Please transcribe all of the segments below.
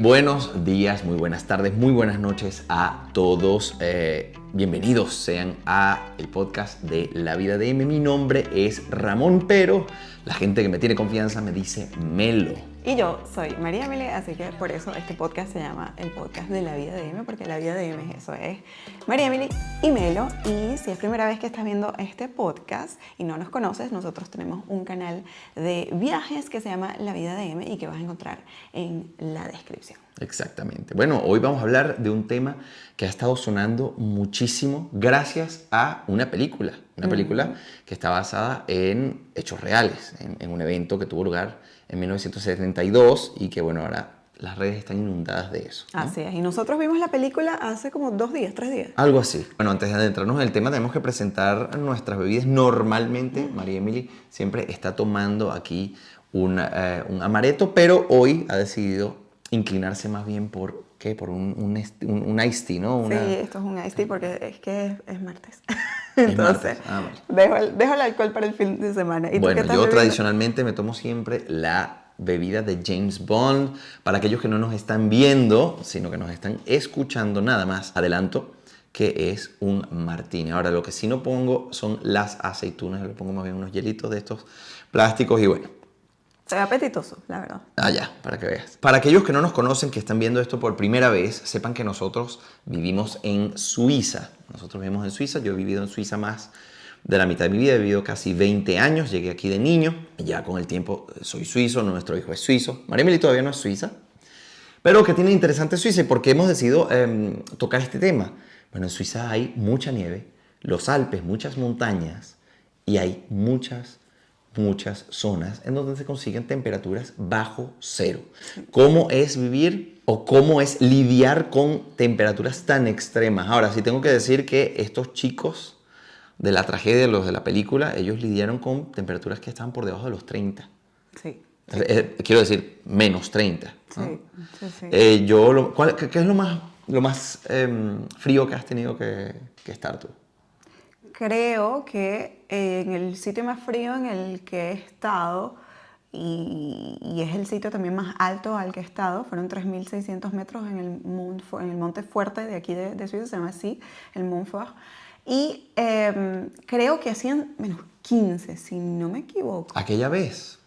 buenos días, muy buenas tardes, muy buenas noches a todos. Bienvenidos sean a el podcast de La Vida de M. Mi nombre es Ramón, pero la gente que me tiene confianza me dice Melo. Y yo soy María Emily, así que por eso este podcast se llama el podcast de La Vida de M, porque La Vida de M es eso, es María Emily y Melo. Y si es primera vez que estás viendo este podcast y no nos conoces, nosotros tenemos un canal de viajes que se llama La Vida de M y que vas a encontrar en la descripción. Exactamente. Bueno, hoy vamos a hablar de un tema que ha estado sonando muchísimo gracias a una película. Una película que está basada en hechos reales, en un evento que tuvo lugar en 1972 y que, bueno, ahora las redes están inundadas de eso, ¿no? Así es. Y nosotros vimos la película hace como 2 días, 3 días. Algo así. Bueno, antes de adentrarnos en el tema, tenemos que presentar nuestras bebidas. Normalmente, María Emily siempre está tomando aquí un amaretto, pero hoy ha decidido inclinarse más bien por, ¿qué? Por un iced tea, ¿no? Sí, esto es un iced tea porque es que es martes. Es martes. Entonces, dejo el alcohol para el fin de semana. ¿Y bueno, tú qué estás yo bebiendo? tradicionalmente me tomo siempre la bebida de James Bond. Para aquellos que no nos están viendo, sino que nos están escuchando nada más, adelanto que es un martini. Ahora, lo que sí no pongo son las aceitunas, le pongo más bien unos hielitos de estos plásticos y bueno. Se ve apetitoso, la verdad. Ya, para que veas. Para aquellos que no nos conocen, que están viendo esto por primera vez, sepan que nosotros vivimos en Suiza. Nosotros vivimos en Suiza, yo he vivido en Suiza más de la mitad de mi vida, he vivido casi 20 años, llegué aquí de niño, ya con el tiempo soy suizo, nuestro hijo es suizo. María Emily todavía no es suiza, pero ¿qué tiene interesante Suiza y por qué hemos decidido tocar este tema? Bueno, en Suiza hay mucha nieve, los Alpes, muchas montañas y hay muchas zonas en donde se consiguen temperaturas bajo cero. ¿Cómo es vivir o cómo es lidiar con temperaturas tan extremas? Ahora, sí tengo que decir que estos chicos de la tragedia, los de la película, ellos lidiaron con temperaturas que estaban por debajo de los 30. Sí. Quiero decir, menos 30. ¿no? Sí. ¿Qué es lo más frío que has tenido que estar tú? Creo que en el sitio más frío en el que he estado, y es el sitio también más alto al que he estado, fueron 3.600 metros en el Monte Fuerte de aquí de Suiza, se llama así, el Mont Fort. Y creo que hacían menos 15, si no me equivoco. Aquella vez,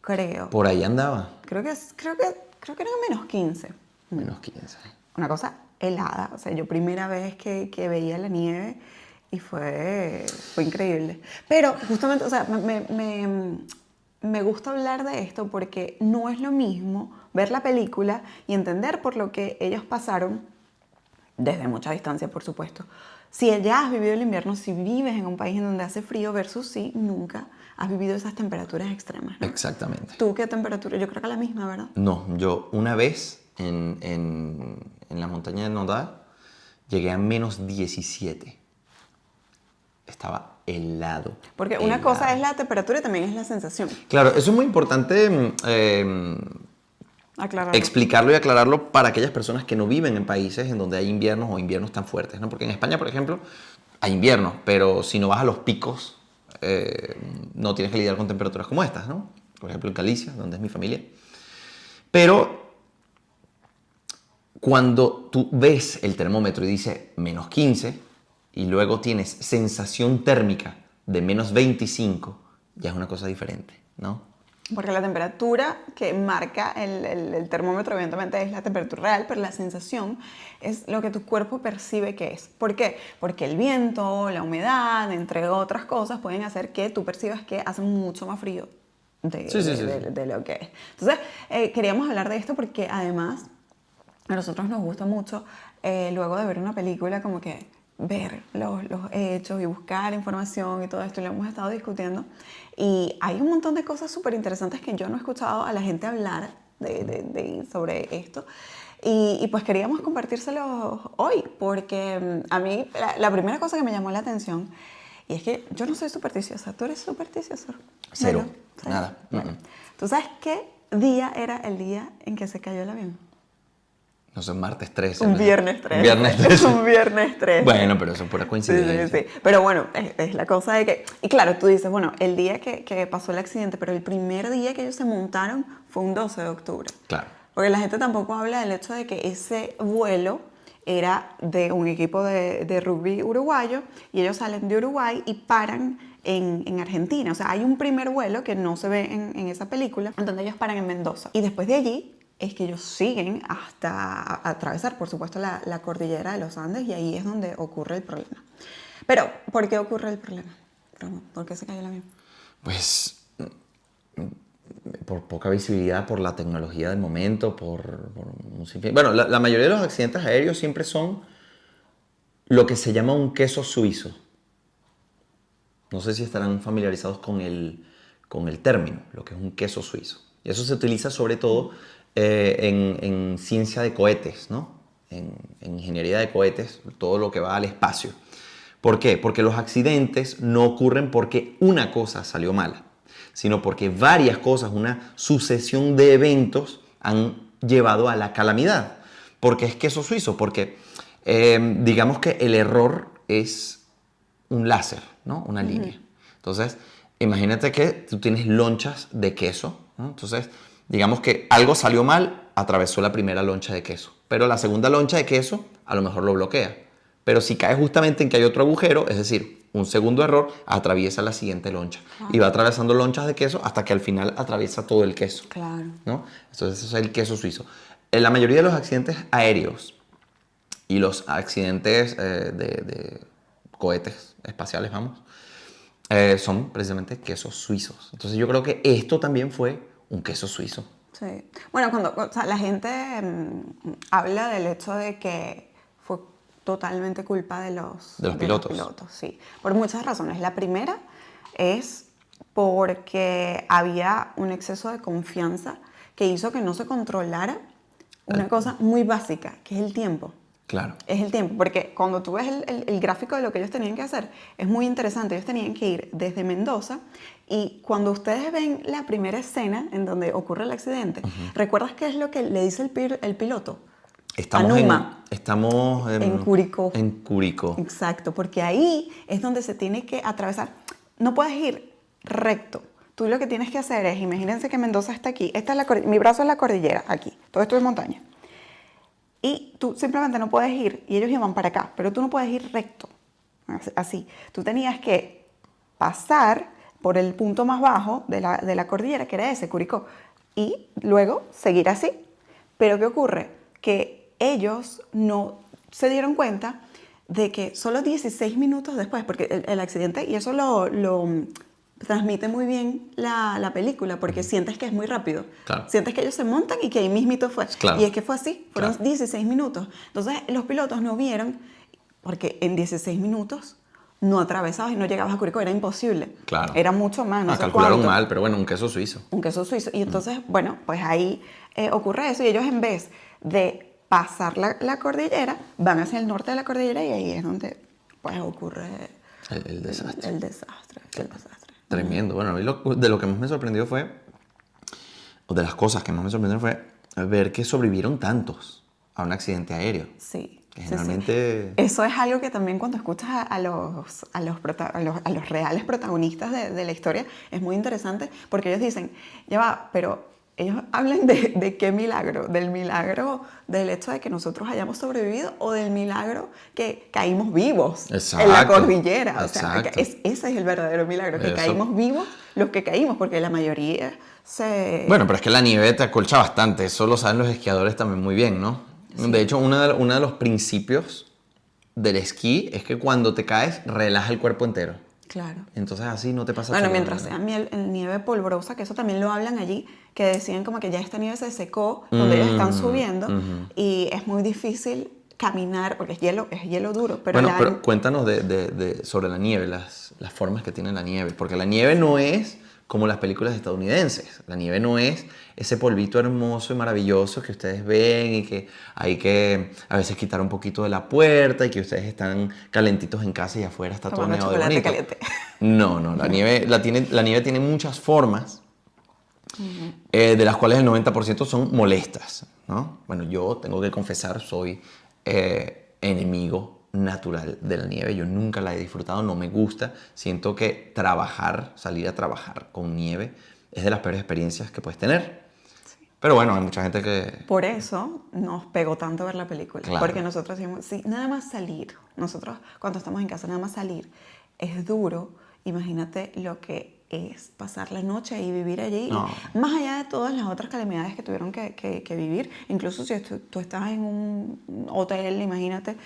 Creo. por ahí andaba. Creo que eran menos 15. Menos 15. Una cosa helada. O sea, yo primera vez que veía la nieve y fue increíble. Pero justamente, o sea, me gusta hablar de esto porque no es lo mismo ver la película y entender por lo que ellos pasaron desde mucha distancia, por supuesto. Si ya has vivido el invierno, si vives en un país en donde hace frío versus si nunca has vivido esas temperaturas extremas, ¿no? Exactamente. ¿Tú qué temperatura? Yo creo que la misma, ¿verdad? No, yo una vez en la montaña de Nodal llegué a menos 17. Estaba helado. Porque una cosa es la temperatura y también es la sensación. Claro, eso es muy importante explicarlo y aclararlo para aquellas personas que no viven en países en donde hay inviernos o inviernos tan fuertes, ¿no? Porque en España, por ejemplo, hay inviernos, pero si no vas a los picos, no tienes que lidiar con temperaturas como estas, ¿no? Por ejemplo, en Galicia, donde es mi familia. Pero cuando tú ves el termómetro y dice menos 15 y luego tienes sensación térmica de menos 25, ya es una cosa diferente, ¿no? Porque la temperatura que marca el termómetro evidentemente es la temperatura real, pero la sensación es lo que tu cuerpo percibe que es. ¿Por qué? Porque el viento, la humedad, entre otras cosas, pueden hacer que tú percibas que hace mucho más frío de lo que es. Entonces, queríamos hablar de esto porque además a nosotros nos gusta mucho, luego de ver una película, como que ver los hechos y buscar información y todo esto, y lo hemos estado discutiendo. Y hay un montón de cosas súper interesantes que yo no he escuchado a la gente hablar sobre esto. Y pues queríamos compartírselos hoy, porque a mí la primera cosa que me llamó la atención, y es que yo no soy supersticiosa. ¿Tú eres supersticioso? Cero, ¿Cero? nada. Bueno, ¿tú sabes qué día era el día en que se cayó el avión? No sé, martes 13. Un viernes 13. Un viernes 13. Un viernes 13. Bueno, pero eso es pura coincidencia. Sí. Pero bueno, es la cosa de que... Y claro, tú dices, bueno, el día que pasó el accidente, pero el primer día que ellos se montaron fue un 12 de octubre. Claro. Porque la gente tampoco habla del hecho de que ese vuelo era de un equipo de rugby uruguayo y ellos salen de Uruguay y paran en Argentina. O sea, hay un primer vuelo que no se ve en esa película, en donde ellos paran en Mendoza. Y después de allí es que ellos siguen hasta atravesar, por supuesto, la cordillera de los Andes y ahí es donde ocurre el problema. Pero, ¿por qué ocurre el problema? ¿Por qué se cayó el avión? Pues por poca visibilidad, por la tecnología del momento, por un sinfín. Bueno, la mayoría de los accidentes aéreos siempre son lo que se llama un queso suizo. No sé si estarán familiarizados con el término, lo que es un queso suizo. Y eso se utiliza sobre todo en ciencia de cohetes, ¿no? En ingeniería de cohetes, todo lo que va al espacio. ¿Por qué? Porque los accidentes no ocurren porque una cosa salió mal, sino porque varias cosas, una sucesión de eventos han llevado a la calamidad. ¿Por qué es queso suizo? Porque digamos que el error es un láser, ¿no? Una línea. Entonces, imagínate que tú tienes lonchas de queso, ¿no? Entonces, digamos que algo salió mal, atravesó la primera loncha de queso, pero la segunda loncha de queso a lo mejor lo bloquea. Pero si cae justamente en que hay otro agujero, es decir, un segundo error, atraviesa la siguiente loncha. Y va atravesando lonchas de queso hasta que al final atraviesa todo el queso. Claro. ¿No? Entonces, eso es el queso suizo. En la mayoría de los accidentes aéreos y los accidentes de cohetes espaciales, vamos, son precisamente quesos suizos. Entonces yo creo que esto también fue un queso suizo. Sí. Bueno, o sea, la gente habla del hecho de que fue totalmente culpa de los pilotos. Sí, por muchas razones. La primera es porque había un exceso de confianza que hizo que no se controlara una cosa muy básica, que es el tiempo. Claro. Es el tiempo, porque cuando tú ves el gráfico de lo que ellos tenían que hacer, es muy interesante. Ellos tenían que ir desde Mendoza y cuando ustedes ven la primera escena en donde ocurre el accidente, ¿recuerdas qué es lo que le dice el piloto? Estamos en Curicó. En Curicó. Exacto, porque ahí es donde se tiene que atravesar. No puedes ir recto. Tú lo que tienes que hacer es, imagínense que Mendoza está aquí. Mi brazo es la cordillera, aquí. Todo esto es montaña. Y tú simplemente no puedes ir, y ellos iban para acá, pero tú no puedes ir recto, así. Tú tenías que pasar por el punto más bajo de la cordillera, que era ese, Curicó, y luego seguir así. Pero ¿qué ocurre? Que ellos no se dieron cuenta de que solo 16 minutos después, porque el accidente, y eso lo transmite muy bien la película, porque sientes que es muy rápido. Claro. Sientes que ellos se montan y que ahí mismito fue. Claro. Y es que fue así, fueron Claro. 16 minutos. Entonces los pilotos no vieron, porque en 16 minutos no atravesabas y no llegabas a Curicó, era imposible. Claro. Era mucho más, no sé calcularon cuánto. mal, pero bueno, un queso suizo. Un queso suizo. Y entonces, bueno, pues ahí ocurre eso y ellos en vez de pasar la cordillera, van hacia el norte de la cordillera y ahí es donde pues ocurre El desastre. el desastre. Tremendo. Bueno, a mí de lo que más me sorprendió fue, o de las cosas que más me sorprendieron fue ver que sobrevivieron tantos a un accidente aéreo. Sí. Que generalmente... Eso es algo que también cuando escuchas a los reales protagonistas de la historia es muy interesante porque ellos dicen, ya va, pero ellos hablan de qué milagro, del milagro del hecho de que nosotros hayamos sobrevivido o del milagro que caímos vivos en la cordillera. O sea, ese es el verdadero milagro, que caímos vivos los que caímos, porque la mayoría se... Bueno, pero es que la nieve te acolcha bastante, eso lo saben los esquiadores también muy bien, ¿no? Sí. De hecho, uno de los principios del esquí es que cuando te caes, relaja el cuerpo entero. Claro. Entonces así no te pasa nada. Bueno, mientras sea nieve polvorosa, que eso también lo hablan allí, que decían como que ya esta nieve se secó, donde ellos están subiendo, y es muy difícil caminar, porque es hielo duro. Pero bueno, pero cuéntanos sobre la nieve, las formas que tiene la nieve, porque la nieve no es como las películas estadounidenses. La nieve no es ese polvito hermoso y maravilloso que ustedes ven y que hay que a veces quitar un poquito de la puerta y que ustedes están calentitos en casa y afuera está todo nevado de bonito. Caliente. No, la nieve tiene muchas formas, de las cuales el 90% son molestas, ¿no? Bueno, yo tengo que confesar, soy enemigo natural de la nieve. Yo nunca la he disfrutado, no me gusta. Siento que salir a trabajar con nieve es de las peores experiencias que puedes tener. Pero bueno, hay mucha gente que... Por eso nos pegó tanto ver la película. Claro. Porque nosotros decimos, sí, nada más salir. Nosotros, cuando estamos en casa, nada más salir es duro. Imagínate lo que es pasar la noche y vivir allí. No. Y más allá de todas las otras calamidades que tuvieron que vivir, incluso si tú estás en un hotel, imagínate,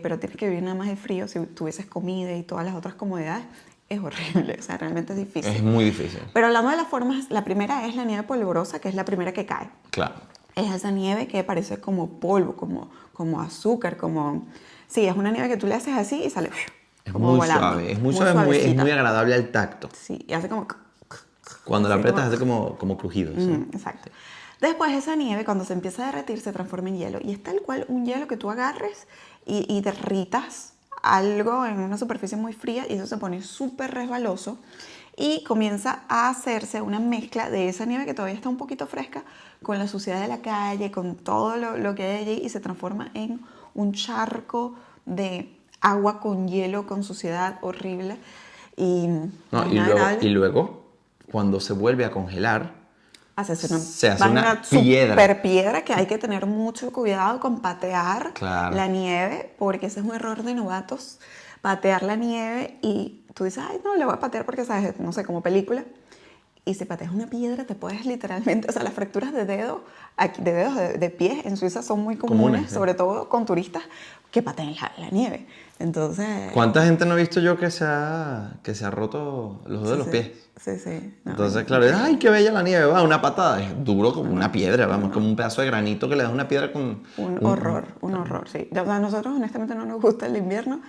pero tienes que vivir nada más el frío, si tuvieses comida y todas las otras comodidades, es horrible. O sea, realmente es difícil. Es muy difícil. Pero hablando de las formas, la primera es la nieve polvorosa, que es la primera que cae. Claro. Es esa nieve que parece como polvo, como azúcar, como... Sí, es una nieve que tú le haces así y sale Es como muy volando. suave. Es muy suave, es suavecita. muy agradable al tacto. Sí, y hace como... Cuando la Sí, aprietas como- hace como crujidos. ¿sí? Exacto. Después esa nieve, cuando se empieza a derretir, se transforma en hielo. Y es tal cual un hielo que tú agarres y derritas algo en una superficie muy fría y eso se pone súper resbaloso y comienza a hacerse una mezcla de esa nieve que todavía está un poquito fresca con la suciedad de la calle, con todo lo que hay allí y se transforma en un charco de agua con hielo, con suciedad horrible y No, pues y, nada luego, agradable. y luego, cuando se vuelve a congelar, se hace va una piedra. super piedra que hay que tener mucho cuidado con patear Claro. la nieve, porque ese es un error de novatos, patear la nieve y tú dices, ay, no, le voy a patear porque, sabes, no sé, como película. Y si pateas una piedra, te puedes literalmente, o sea, las fracturas de dedos de pies en Suiza son muy comunes, sí. sobre todo con turistas que pateen la nieve. Entonces... ¿cuánta gente no he visto yo que se ha roto los dedos de los sí, pies? Sí, sí. No, Entonces, claro, ay, qué bella la nieve, va, una patada. Es duro como una piedra, vamos, como un pedazo de granito que le das una piedra con... un horror, sí. O sea, a nosotros honestamente no nos gusta el invierno,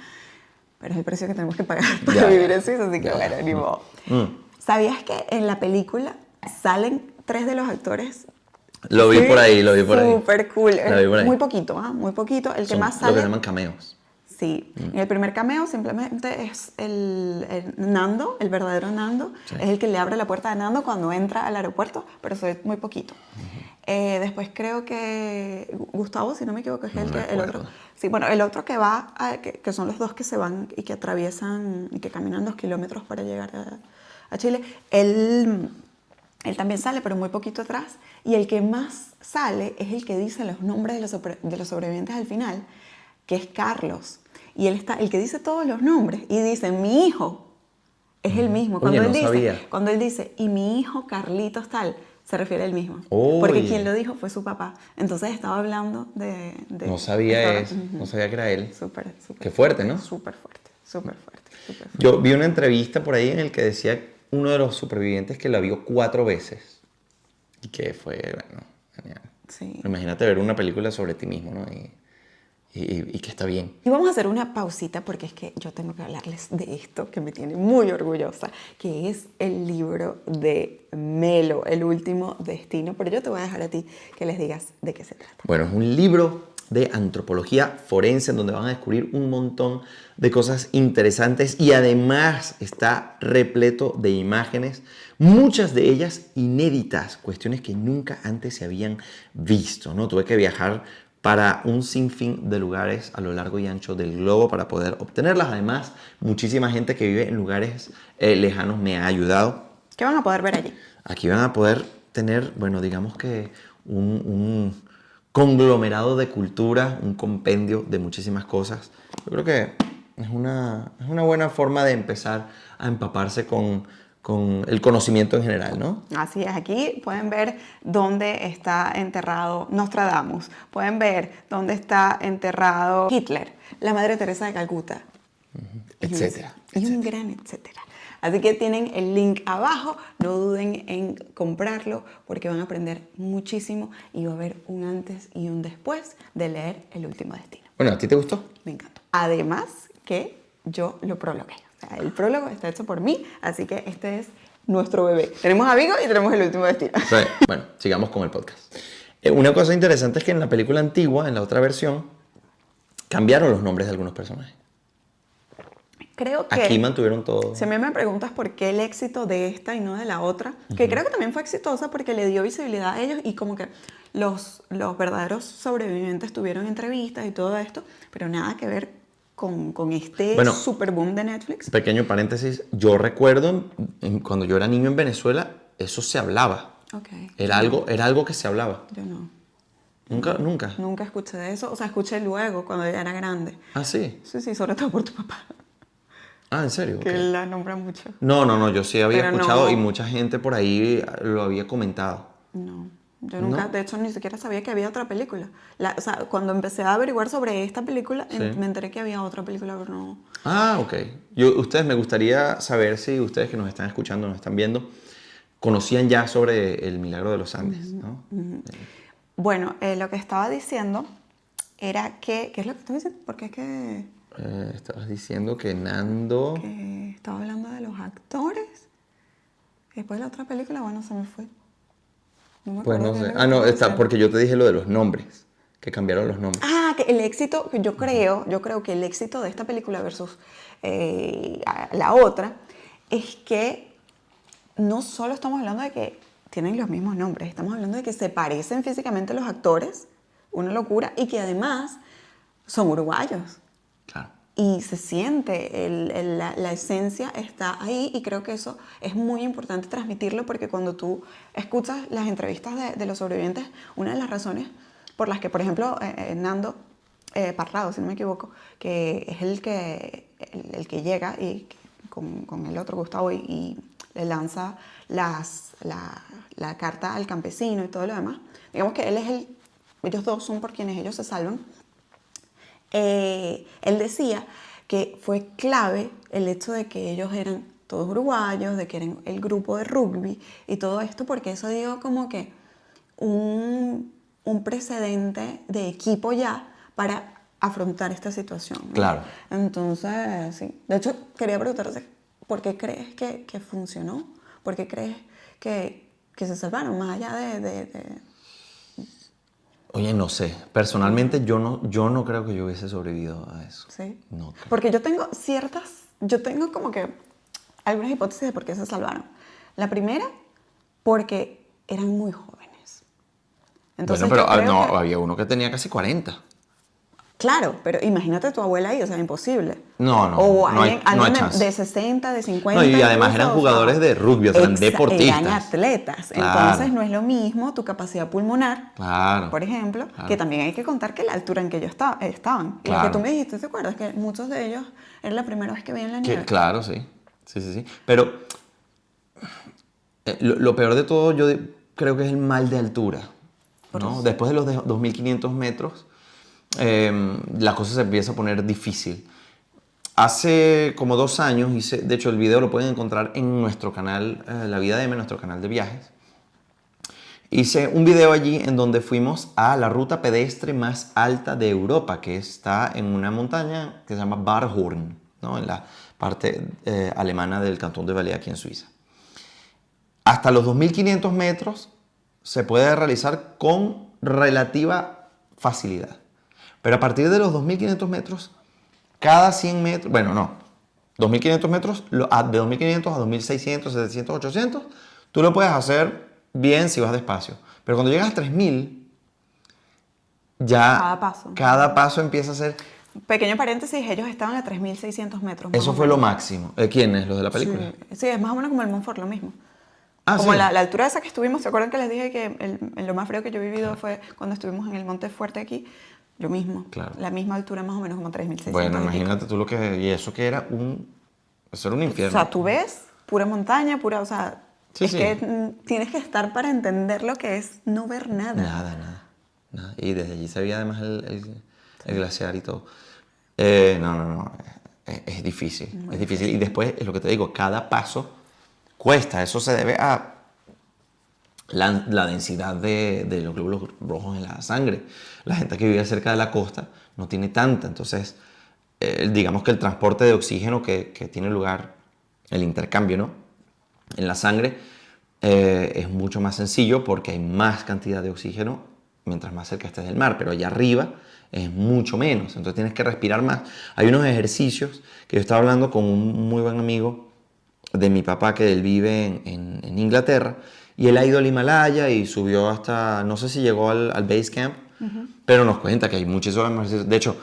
pero es el precio que tenemos que pagar para Ya, vivir ya. en Suiza, así que Ya, bueno, ya. ni modo. ¿Sabías que en la película salen 3 de los actores? Lo vi Sí, por ahí, lo vi por ahí. Súper cool. Lo vi por ahí. Muy poquito, ¿ah? Muy poquito. El que Son más lo sale... que se llaman cameos. Sí, en el primer cameo simplemente es el Nando, el verdadero Nando, Sí. es el que le abre la puerta a Nando cuando entra al aeropuerto, pero eso es muy poquito. Después creo que Gustavo, si no me equivoco, es No el recuerdo. otro. Sí, bueno, el otro que va, que son los dos que se van y que atraviesan y que caminan 2 kilómetros para llegar a Chile, él también sale, pero muy poquito atrás. Y el que más sale es el que dice los nombres de los sobrevivientes al final, que es Carlos. Y él está, el que dice todos los nombres y dice, mi hijo, es el mismo. Oye, no sabía. Cuando él dice, y mi hijo Carlitos tal, se refiere al mismo. Oye. Porque quien lo dijo fue su papá. Entonces estaba hablando de No sabía esto. eso, no sabía que era él. Súper. Qué fuerte, ¿no? Súper fuerte. Yo vi una entrevista por ahí en el que decía uno de los supervivientes que la vio 4 veces. Y que fue, bueno, genial. Sí. Imagínate ver una película sobre ti mismo, ¿no? Y que está bien. Y vamos a hacer una pausita porque es que yo tengo que hablarles de esto que me tiene muy orgullosa, que es el libro de Melo, El último destino. Pero yo te voy a dejar a ti que les digas de qué se trata. Bueno, es un libro de antropología forense en donde van a descubrir un montón de cosas interesantes y además está repleto de imágenes, muchas de ellas inéditas, cuestiones que nunca antes se habían visto, ¿no? Tuve que viajar para un sinfín de lugares a lo largo y ancho del globo para poder obtenerlas. Además, muchísima gente que vive en lugares lejanos me ha ayudado. ¿Qué van a poder ver allí? Aquí van a poder tener, bueno, digamos que un conglomerado de cultura, un compendio de muchísimas cosas. Yo creo que es una buena forma de empezar a empaparse con el conocimiento en general, ¿no? Así es, aquí pueden ver dónde está enterrado Nostradamus, pueden ver dónde está enterrado Hitler, la Madre Teresa de Calcuta, Etcétera. Y un gran etcétera. Así que tienen el link abajo, no duden en comprarlo porque van a aprender muchísimo y va a haber un antes y un después de leer El último destino. Bueno, ¿a ti te gustó? Me encantó. Además que yo lo prologué. O sea, el prólogo está hecho por mí, así que este es nuestro bebé. Tenemos amigos y tenemos El último destino. Sí. Bueno, sigamos con el podcast. Una cosa interesante es que en la película antigua, en la otra versión, cambiaron los nombres de algunos personajes. Creo que... Aquí mantuvieron todo. Si a mí me preguntas por qué el éxito de esta y no de la otra, que creo que también fue exitosa porque le dio visibilidad a ellos y como que los verdaderos sobrevivientes tuvieron entrevistas y todo esto, pero nada que ver con este Bueno, super boom de Netflix. Pequeño paréntesis, yo recuerdo cuando yo era niño en Venezuela, eso se hablaba. Ok. Era algo que se hablaba. Yo no. Nunca. Nunca escuché de eso. O sea, escuché luego, cuando ya era grande. Ah, sí. Sí, sobre todo por tu papá, Ah, ¿en serio? que Ok. él la nombra mucho. No, yo sí había Pero escuchado y no, mucha gente por ahí lo había comentado. no. Yo nunca, ¿No? de hecho, ni siquiera sabía que había otra película. O sea, cuando empecé a averiguar sobre esta película, Sí. me enteré que había otra película, pero no. Ah, ok. Ustedes, me gustaría saber si ustedes que nos están escuchando, nos están viendo, conocían ya sobre el milagro de los Andes, ¿no? Bueno, lo que estaba diciendo era que, ¿qué es lo que estaba diciendo? Porque es Estabas diciendo que Nando... que estaba hablando de los actores. Y después de la otra película, bueno, se me fue. No me Pues acuerdo no qué es sé. lo que Ah, no, estaba diciendo. porque yo te dije lo de los nombres, que cambiaron los nombres. Ah, que el éxito, que yo creo que el éxito de esta película versus la otra es que no solo estamos hablando de que tienen los mismos nombres, estamos hablando de que se parecen físicamente los actores, una locura, y que además son uruguayos. Claro. Y se siente, la esencia está ahí y creo que eso es muy importante transmitirlo porque cuando tú escuchas las entrevistas de los sobrevivientes, una de las razones por las que, por ejemplo, Nando Parrado, si no me equivoco, que es el que llega y con el otro Gustavo y le lanza la carta al campesino y todo lo demás, digamos que ellos dos son por quienes ellos se salvan. Él decía que fue clave el hecho de que ellos eran todos uruguayos, de que eran el grupo de rugby y todo esto, porque eso dio como que un precedente de equipo ya para afrontar esta situación, ¿no? Claro. Entonces, sí. De hecho, quería preguntarte, ¿por qué crees que funcionó? ¿Por qué crees que se salvaron más allá de... Oye, no sé. Personalmente yo no creo que yo hubiese sobrevivido a eso. Sí. No creo. Porque yo tengo como que algunas hipótesis de por qué se salvaron. La primera, porque eran muy jóvenes. Entonces Bueno, pero yo creo que, había uno que tenía casi 40. claro, pero imagínate tu abuela ahí, o sea, imposible. No, O no hay, no hay alguien chance. de 60, de 50. No, y además incluso, eran o sea, jugadores de rugby, o sea, eran deportistas. Eran atletas. Claro. Entonces no es lo mismo tu capacidad pulmonar, Claro. por ejemplo, Claro. que también hay que contar que la altura en que ellos estaban. Y lo que Claro. tú me dijiste, ¿te acuerdas? Que muchos de ellos era la primera vez que veían la nieve. Claro, sí. Sí. Pero lo peor de todo yo creo que es el mal de altura, ¿no? Después de los 2.500 metros, la cosa se empieza a poner difícil. Hace como 2 años de hecho el video lo pueden encontrar en nuestro canal, La Vida de M, nuestro canal de viajes. Hice un video allí en donde fuimos a la ruta pedestre más alta de Europa, que está en una montaña que se llama Barhorn, ¿no? En la parte alemana del cantón de Valais, aquí en Suiza. Hasta los 2.500 metros se puede realizar con relativa facilidad. Pero a partir de los 2.500 metros, cada 100 metros, bueno, no, 2.500 metros, de 2.500 a 2.600, 700, 800, tú lo puedes hacer bien si vas despacio. Pero cuando llegas a 3.000, ya cada paso empieza a ser... Pequeño paréntesis, ellos estaban a 3.600 metros. Eso fue lo máximo. ¿Quiénes? ¿Los de la película? Sí, es más o menos como el Montfort, lo mismo. Ah, Como sí. la altura esa que estuvimos, ¿se acuerdan que les dije que lo más frío que yo he vivido fue cuando estuvimos en el Monte Fuerte aquí? Yo mismo. Claro. La misma altura, más o menos como 3.600. Bueno, imagínate tú lo que... Y eso que era eso era un infierno. O sea, tú ves pura montaña, o sea, Sí, es sí. que tienes que estar para entender lo que es no ver nada. Nada. Y desde allí se veía además el glaciar y todo. No. Es difícil. Es difícil. Y después, es lo que te digo, cada paso cuesta. Eso se debe a la densidad de los glóbulos rojos en la sangre. La gente que vive cerca de la costa no tiene tanta. Entonces, digamos que el transporte de oxígeno que tiene lugar, el intercambio, ¿no? En la sangre es mucho más sencillo porque hay más cantidad de oxígeno mientras más cerca estés del mar, pero allá arriba es mucho menos, entonces tienes que respirar más. Hay unos ejercicios que yo estaba hablando con un muy buen amigo de mi papá, que él vive en Inglaterra, y él ha ido al Himalaya y subió hasta, no sé si llegó al base camp, pero nos cuenta que hay muchísimos ejercicios. De hecho,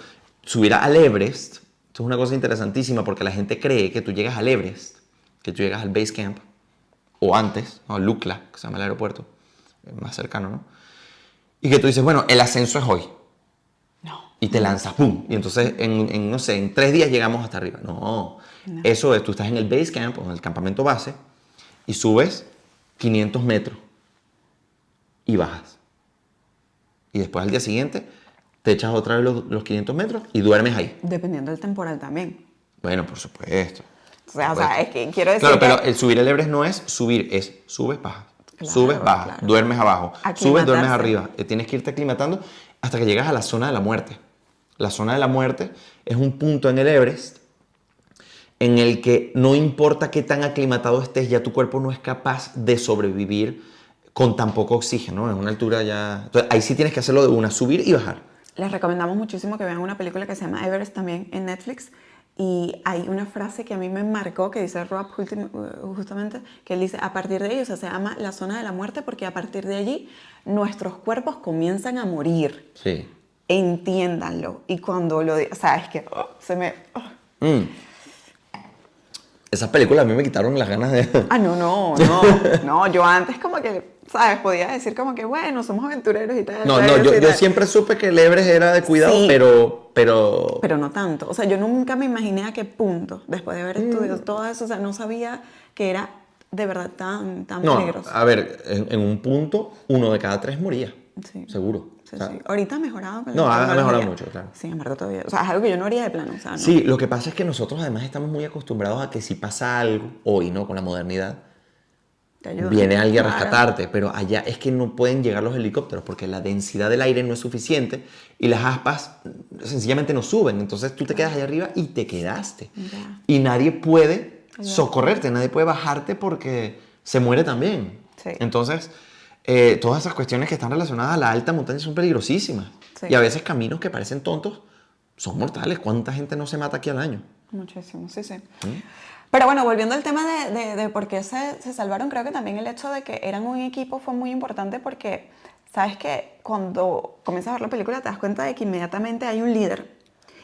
subir al Everest, esto es una cosa interesantísima porque la gente cree que tú llegas al Everest, que tú llegas al base camp, o antes, ¿no? Lukla, que se llama el aeropuerto, más cercano, ¿no? Y que tú dices, bueno, el ascenso es hoy. No. Y te lanzas, ¡pum! Y entonces, no sé, en 3 días llegamos hasta arriba. No. Eso es, tú estás en el base camp, o en el campamento base, y subes 500 metros y bajas. Y después al día siguiente te echas otra vez los 500 metros y duermes ahí. Dependiendo del temporal también. Bueno, por supuesto. O sea, es que quiero decir Claro, pero que el subir el Everest no es subir, es subes, bajas. Claro, Subes, bajas, claro. duermes abajo. Subes, duermes Aclimatarse. arriba. Tienes que irte aclimatando hasta que llegas a la zona de la muerte. La zona de la muerte es un punto en el Everest en el que no importa qué tan aclimatado estés, ya tu cuerpo no es capaz de sobrevivir con tan poco oxígeno, ¿no? En una altura ya... Entonces, ahí sí tienes que hacerlo de una, subir y bajar. les recomendamos muchísimo que vean una película que se llama Everest también en Netflix. Y hay una frase que a mí me marcó, que dice Rob justamente, que él dice, a partir de ahí, o sea, se llama la zona de la muerte, porque a partir de allí nuestros cuerpos comienzan a morir. Sí. Entiéndanlo. Y cuando lo digo, o sea, es que se me... Esas películas a mí me quitaron las ganas de... No, yo antes como que, ¿sabes? Podía decir como que, bueno, somos aventureros y tal. No, ¿sabes? yo siempre supe que el Everest era de cuidado, Sí. pero... Pero no tanto. O sea, yo nunca me imaginé a qué punto, después de haber estudiado todo eso, o sea, no sabía que era de verdad tan No, peligroso. a ver, en un punto, 1 de cada 3 moría. Sí. Seguro. Sí, O sea, sí. Ahorita ha mejorado con la No, ha tecnología. mejorado mucho, claro. Sin embargo, todavía. O sea, es algo que yo no haría de plano. O sea, no. Sí, lo que pasa es que nosotros además estamos muy acostumbrados a que si pasa algo, hoy, ¿no? Con la modernidad, Te ayuda. viene alguien a Claro. rescatarte, pero allá es que no pueden llegar los helicópteros porque la densidad del aire no es suficiente y las aspas sencillamente no suben. Entonces tú te quedas allá arriba y te quedaste. Ya. Y nadie puede socorrerte, nadie puede bajarte porque se muere también. Sí. Entonces, todas esas cuestiones que están relacionadas a la alta montaña son peligrosísimas. Sí. Y a veces caminos que parecen tontos son mortales. ¿Cuánta gente no se mata aquí al año? Muchísimo, sí, sí. Pero bueno, volviendo al tema de por qué se salvaron, creo que también el hecho de que eran un equipo fue muy importante porque, sabes que cuando comienzas a ver la película te das cuenta de que inmediatamente hay un líder.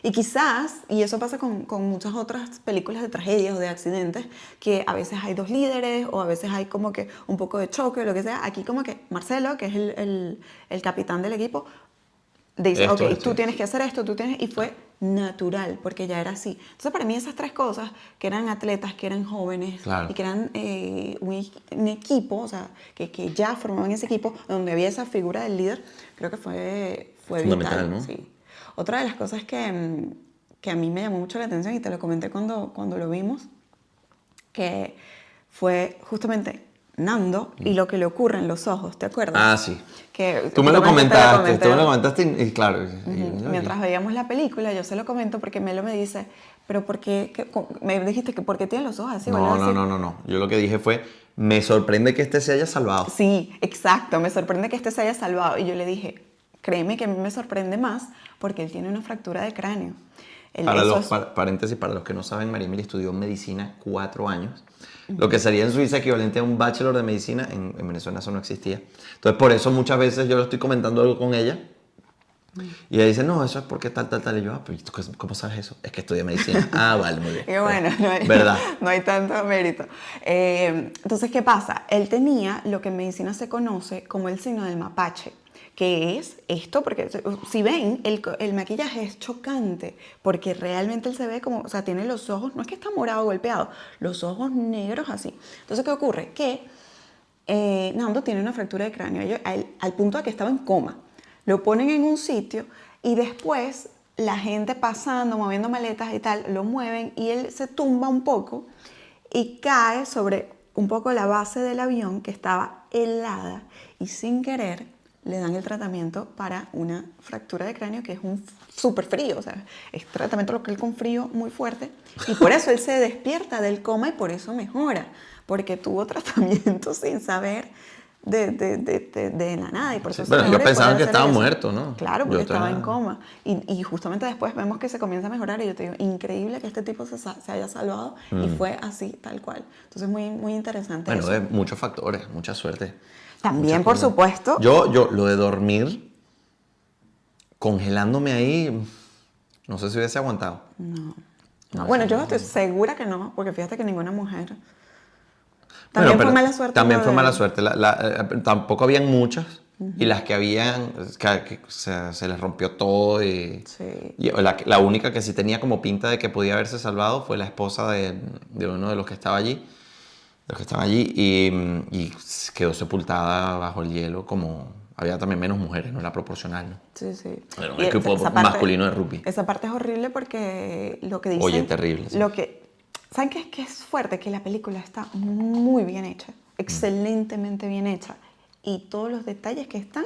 Y quizás, y eso pasa con muchas otras películas de tragedias o de accidentes, que a veces hay 2 líderes o a veces hay como que un poco de choque o lo que sea. Aquí como que Marcelo, que es el capitán del equipo, dice, ok, tú tienes que hacer esto, tú tienes... Y fue natural, porque ya era así. Entonces, para mí esas 3 cosas, que eran atletas, que eran jóvenes, Claro. y que eran un equipo, o sea, que ya formaban ese equipo, donde había esa figura del líder, creo que fue Fundamental, vital. ¿no? Sí. Otra de las cosas que a mí me llamó mucho la atención, y te lo comenté cuando lo vimos, que fue justamente Nando y lo que le ocurre en los ojos, ¿te acuerdas? Ah, sí. Que Tú me lo justamente te comentaste, y claro. Mientras veíamos la película, yo se lo comento porque Melo me dice, pero ¿por qué? Me dijiste que ¿por qué tiene los ojos así? No. Yo lo que dije fue, me sorprende que este se haya salvado. Sí, exacto, me sorprende que este se haya salvado. Y yo le dije, créeme que a mí me sorprende más porque él tiene una fractura de cráneo. Paréntesis, para los que no saben, María Emilia estudió medicina 4 años. Lo que sería en Suiza equivalente a un bachelor de medicina, en Venezuela eso no existía. Entonces, por eso muchas veces yo lo estoy comentando algo con ella. Y ella dice, no, eso es porque tal. Y yo, pero ¿cómo sabes eso? Es que estudié medicina. Ah, vale, muy bien. Y bueno, ¿Verdad? No hay tanto mérito. Entonces, ¿qué pasa? Él tenía lo que en medicina se conoce como el signo del mapache, que es esto, porque si ven, el maquillaje es chocante, porque realmente él se ve como, o sea, tiene los ojos, no es que está morado golpeado, los ojos negros así. Entonces, ¿qué ocurre? Que Nando tiene una fractura de cráneo, al punto de que estaba en coma. Lo ponen en un sitio y después la gente pasando, moviendo maletas y tal, lo mueven y él se tumba un poco y cae sobre un poco la base del avión que estaba helada y sin querer le dan el tratamiento para una fractura de cráneo que es un súper frío, o sea, es tratamiento local con frío muy fuerte y por eso él se despierta del coma y por eso mejora, porque tuvo tratamiento sin saber de la nada y por eso Sí, bueno, yo pensaba que estaba eso. muerto, ¿no? Claro, porque estaba en coma y justamente después vemos que se comienza a mejorar y yo te digo, increíble que este tipo se haya salvado y fue así, tal cual. Entonces muy, muy interesante Bueno, eso. de muchos factores, mucha suerte. También, por supuesto. Yo, lo de dormir congelándome ahí, no sé si hubiese aguantado. No, bueno, yo estoy segura que no, porque fíjate que ninguna mujer... También Bueno, fue pero mala suerte. también lo fue de- mala suerte. Tampoco habían muchas. Y las que habían, se les rompió todo. Sí. Y la única que sí tenía como pinta de que podía haberse salvado fue la esposa de uno de los que estaba allí. De los que estaban allí. Y quedó sepultada bajo el hielo como... Había también menos mujeres, no era proporcional, ¿no? Sí, sí. Era un Y equipo masculino de rugby. esa parte es horrible porque lo que dicen... Oye, terrible. Sí. Lo que, ¿saben qué, qué es fuerte? Que la película está muy bien hecha, excelentemente bien hecha. Y todos los detalles que están,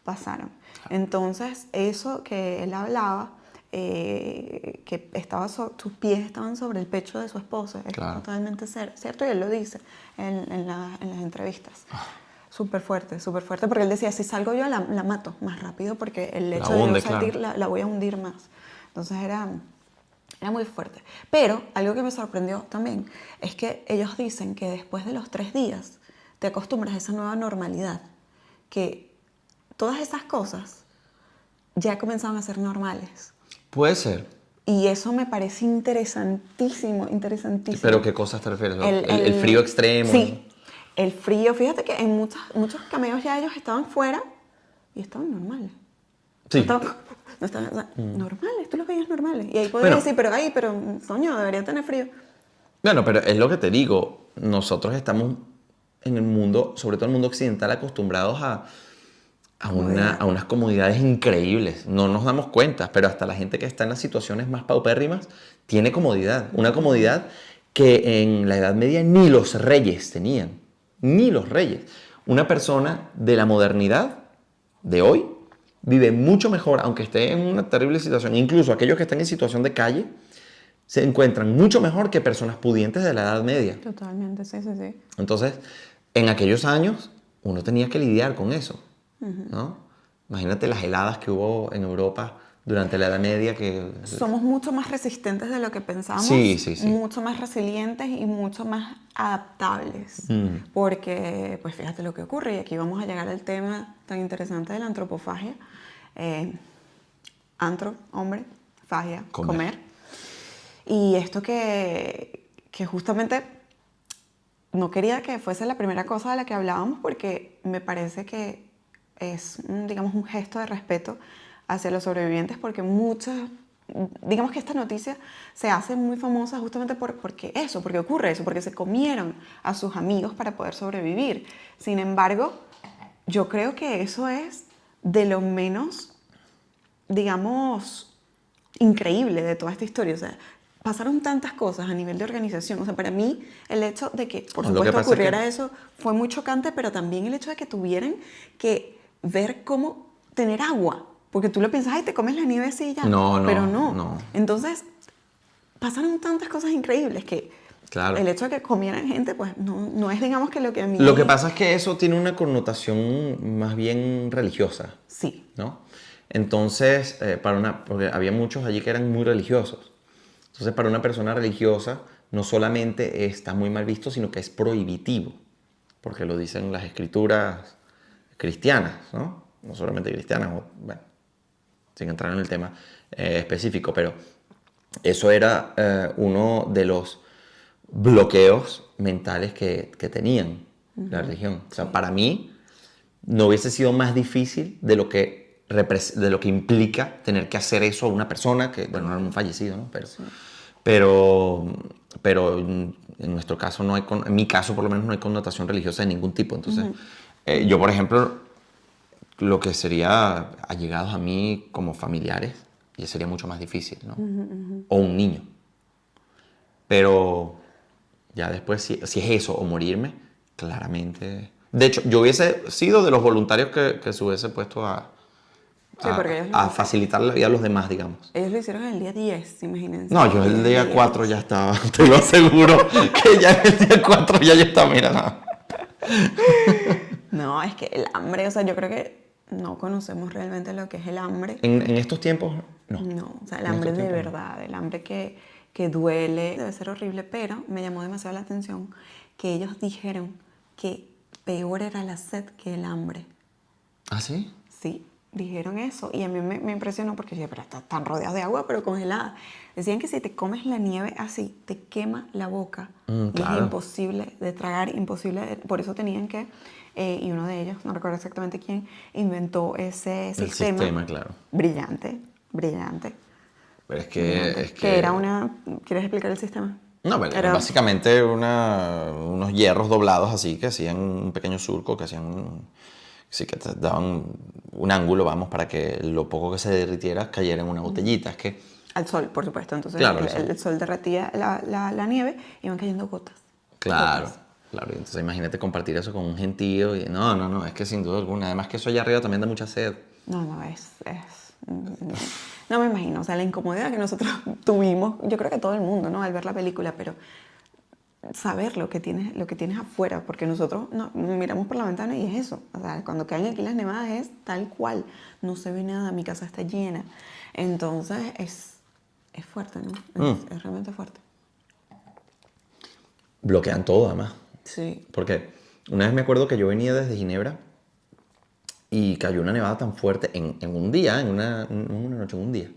pasaron. Entonces, eso que él hablaba, que tus pies estaban sobre el pecho de su esposa, es Claro. totalmente cierto, y él lo dice en las entrevistas. Súper fuerte, porque él decía, si salgo yo la mato más rápido, porque el La hecho de yo hunde, salir claro. la voy a hundir más. Entonces era muy fuerte. Pero algo que me sorprendió también es que ellos dicen que después de los 3 días te acostumbras a esa nueva normalidad, que todas esas cosas ya comenzaban a ser normales. Puede ser. Y eso me parece interesantísimo, interesantísimo. ¿Pero qué cosas te refieres? ¿El frío extremo? Sí, el frío. Fíjate que en muchos cameos ya ellos estaban fuera y estaban normales. Sí. No estaban, o sea, normales, tú los veías normales. Y ahí podías Bueno. decir, pero, coño, debería tener frío. Bueno, pero es lo que te digo. Nosotros estamos en el mundo, sobre todo el mundo occidental, acostumbrados a unas comodidades increíbles. No nos damos cuenta, pero hasta la gente que está en las situaciones más paupérrimas tiene comodidad. Una comodidad que en la Edad Media ni los reyes tenían. Ni los reyes. Una persona de la modernidad de hoy vive mucho mejor, aunque esté en una terrible situación. Incluso aquellos que están en situación de calle se encuentran mucho mejor que personas pudientes de la Edad Media. Totalmente, sí, sí, sí. Entonces, en aquellos años, uno tenía que lidiar con eso, ¿no? Imagínate las heladas que hubo en Europa durante la Edad Media que... Somos mucho más resistentes de lo que pensamos, Sí, sí, sí. mucho más resilientes y mucho más adaptables. Porque, pues fíjate lo que ocurre, y aquí vamos a llegar al tema tan interesante de la antropofagia. Hombre, fagia, comer. Y esto que justamente no quería que fuese la primera cosa de la que hablábamos, porque me parece que es, digamos, un gesto de respeto hacia los sobrevivientes, porque digamos que esta noticia se hace muy famosa justamente porque ocurre eso, porque se comieron a sus amigos para poder sobrevivir. Sin embargo, yo creo que eso es de lo menos, digamos, increíble de toda esta historia. O sea, pasaron tantas cosas a nivel de organización. O sea, para mí el hecho de que, por supuesto, ocurriera eso fue muy chocante, pero también el hecho de que tuvieran que ver cómo tener agua. Porque tú lo piensas, ay, te comes la nieve así y ya. No, pero no. no. Entonces, pasaron tantas cosas increíbles que Claro. el hecho de que comieran gente, pues no es, digamos, que lo que a mí... Lo que pasa es que eso tiene una connotación más bien religiosa, Sí. ¿no? Entonces, porque había muchos allí que eran muy religiosos. Entonces, para una persona religiosa, no solamente está muy mal visto, sino que es prohibitivo, porque lo dicen las escrituras cristianas, ¿no? No solamente cristianas, bueno, sin entrar en el tema específico, pero eso era uno de los bloqueos mentales que tenían la religión. O sea, para mí no hubiese sido más difícil de lo que implica tener que hacer eso a una persona que, bueno, no era un fallecido, ¿no? Pero en nuestro caso no hay, en mi caso por lo menos no hay connotación religiosa de ningún tipo. Entonces, yo por ejemplo, lo que sería allegados a mí como familiares, ya sería mucho más difícil, ¿no? O un niño. Pero ya después, si es eso o morirme, claramente... De hecho, yo hubiese sido de los voluntarios que se hubiese puesto a facilitar la vida a los demás, digamos. Ellos lo hicieron el día 10, imagínense. No, yo el día 4 ya estaba, te lo aseguro, que ya el día 4 ya yo estaba, mira, nada. No, es que el hambre, o sea, yo creo que no conocemos realmente lo que es el hambre. En estos tiempos, no. No, o sea, el hambre de verdad, el hambre que duele, debe ser horrible, pero me llamó demasiado la atención que ellos dijeron que peor era la sed que el hambre. ¿Ah, sí? Sí, dijeron eso y a mí me impresionó porque yo dije, pero están rodeados de agua, pero congelada. Decían que si te comes la nieve así, te quema la boca. Y claro. es imposible de tragar, por eso tenían que, y uno de ellos, no recuerdo exactamente quién, inventó ese El sistema. sistema, claro. Brillante, brillante. Pero Brillante. es Que era que... una... ¿Quieres explicar el sistema? No, pero Era básicamente unos hierros doblados así que hacían un pequeño surco, que hacían sí, que te daban un ángulo, vamos, para que lo poco que se derritiera cayera en una botellita. Es que, al sol, por supuesto. Entonces claro, el sol derretía la nieve y iban cayendo gotas. claro, Gotas. claro. Y entonces imagínate compartir eso con un gentío. Y, no, es que sin duda alguna. Además que eso allá arriba también da mucha sed. No, no me imagino, o sea, la incomodidad que nosotros tuvimos, yo creo que todo el mundo, ¿no? Al ver la película, pero saber lo que tienes afuera, porque nosotros no, miramos por la ventana y es eso, o sea, cuando caen aquí las nevadas es tal cual, no se ve nada, mi casa está llena, entonces es fuerte, ¿no? Es realmente fuerte. Bloquean todo, además. Sí. Porque una vez me acuerdo que yo venía desde Ginebra y cayó una nevada tan fuerte en un día, en una noche, en un día,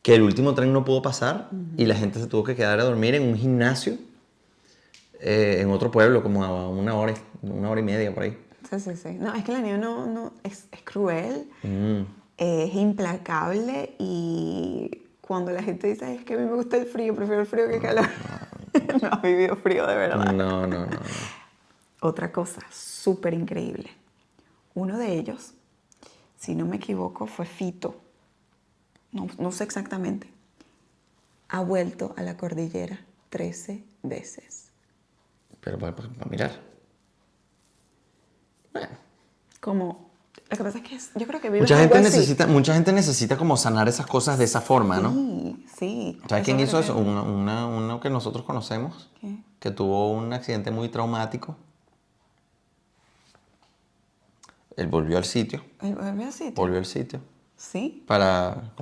que el último tren no pudo pasar y la gente se tuvo que quedar a dormir en un gimnasio en otro pueblo, como a una hora y media por ahí. Sí. No, es que la nieve es cruel, es implacable y cuando la gente dice, es que a mí me gusta el frío, prefiero el frío que el calor. No has vivido frío de verdad. No. Otra cosa súper increíble. Uno de ellos, si no me equivoco, fue Fito. No sé exactamente. Ha vuelto a la cordillera 13 veces. Pero para mirar. Bueno. Como, lo que pasa es que yo creo que vives algo así. Mucha gente necesita como sanar esas cosas de esa forma, ¿no? Sí. ¿Sabes quién hizo eso? Refiero. Uno que nosotros conocemos, ¿Qué? que tuvo un accidente muy traumático. Él volvió al sitio. ¿Volvió al sitio? Volvió al sitio. Sí. Para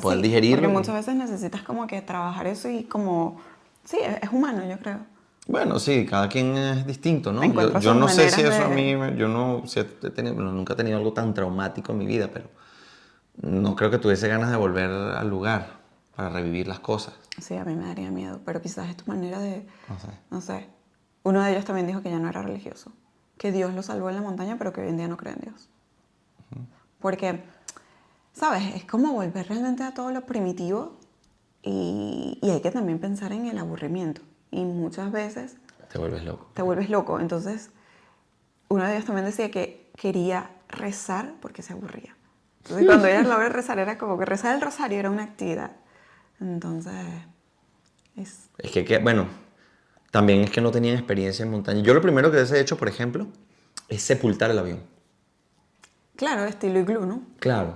poder sí, digerirlo. porque muchas veces necesitas como que trabajar eso y como... Sí, es humano, yo creo. Bueno, sí, cada quien es distinto, ¿no? Encuentra Yo sus no sé si maneras eso a de... mí, yo no, si he tenido, bueno, nunca he tenido algo tan traumático en mi vida, pero no creo que tuviese ganas de volver al lugar para revivir las cosas. Sí, a mí me daría miedo, pero quizás es tu manera de... No sé. No sé. Uno de ellos también dijo que ya no era religioso. Que Dios lo salvó en la montaña, pero que hoy en día no cree en Dios. Porque, ¿sabes? Es como volver realmente a todo lo primitivo y hay que también pensar en el aburrimiento. Y muchas veces Te vuelves loco. te vuelves loco. Entonces, uno de ellos también decía que quería rezar porque se aburría. Entonces, cuando ella lo ve rezar, era como que rezar el rosario era una actividad. Entonces, Es que, bueno, también es que no tenían experiencia en montaña. Yo lo primero que hubiese hecho, por ejemplo, es sepultar el avión. claro, estilo iglú, ¿no? Claro,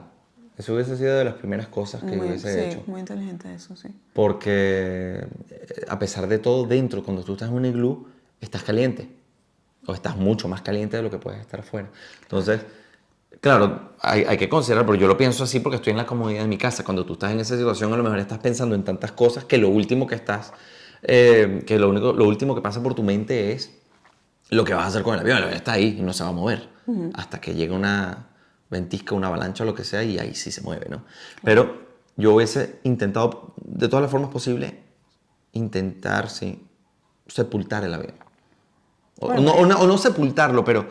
eso hubiese sido de las primeras cosas que yo hubiese hecho. Muy inteligente eso, sí. Porque a pesar de todo, dentro, cuando tú estás en un iglú, estás caliente. O estás mucho más caliente de lo que puedes estar afuera. Entonces, claro, hay que considerar, pero yo lo pienso así porque estoy en la comodidad de mi casa. Cuando tú estás en esa situación, a lo mejor estás pensando en tantas cosas que lo último que estás, que lo último que pasa por tu mente es lo que vas a hacer con el avión. El avión está ahí y no se va a mover hasta que llegue una ventisca, una avalancha o lo que sea y ahí sí se mueve, ¿no? Pero yo hubiese intentado, de todas las formas posibles, intentar, sí, sepultar el avión. O no sepultarlo, pero,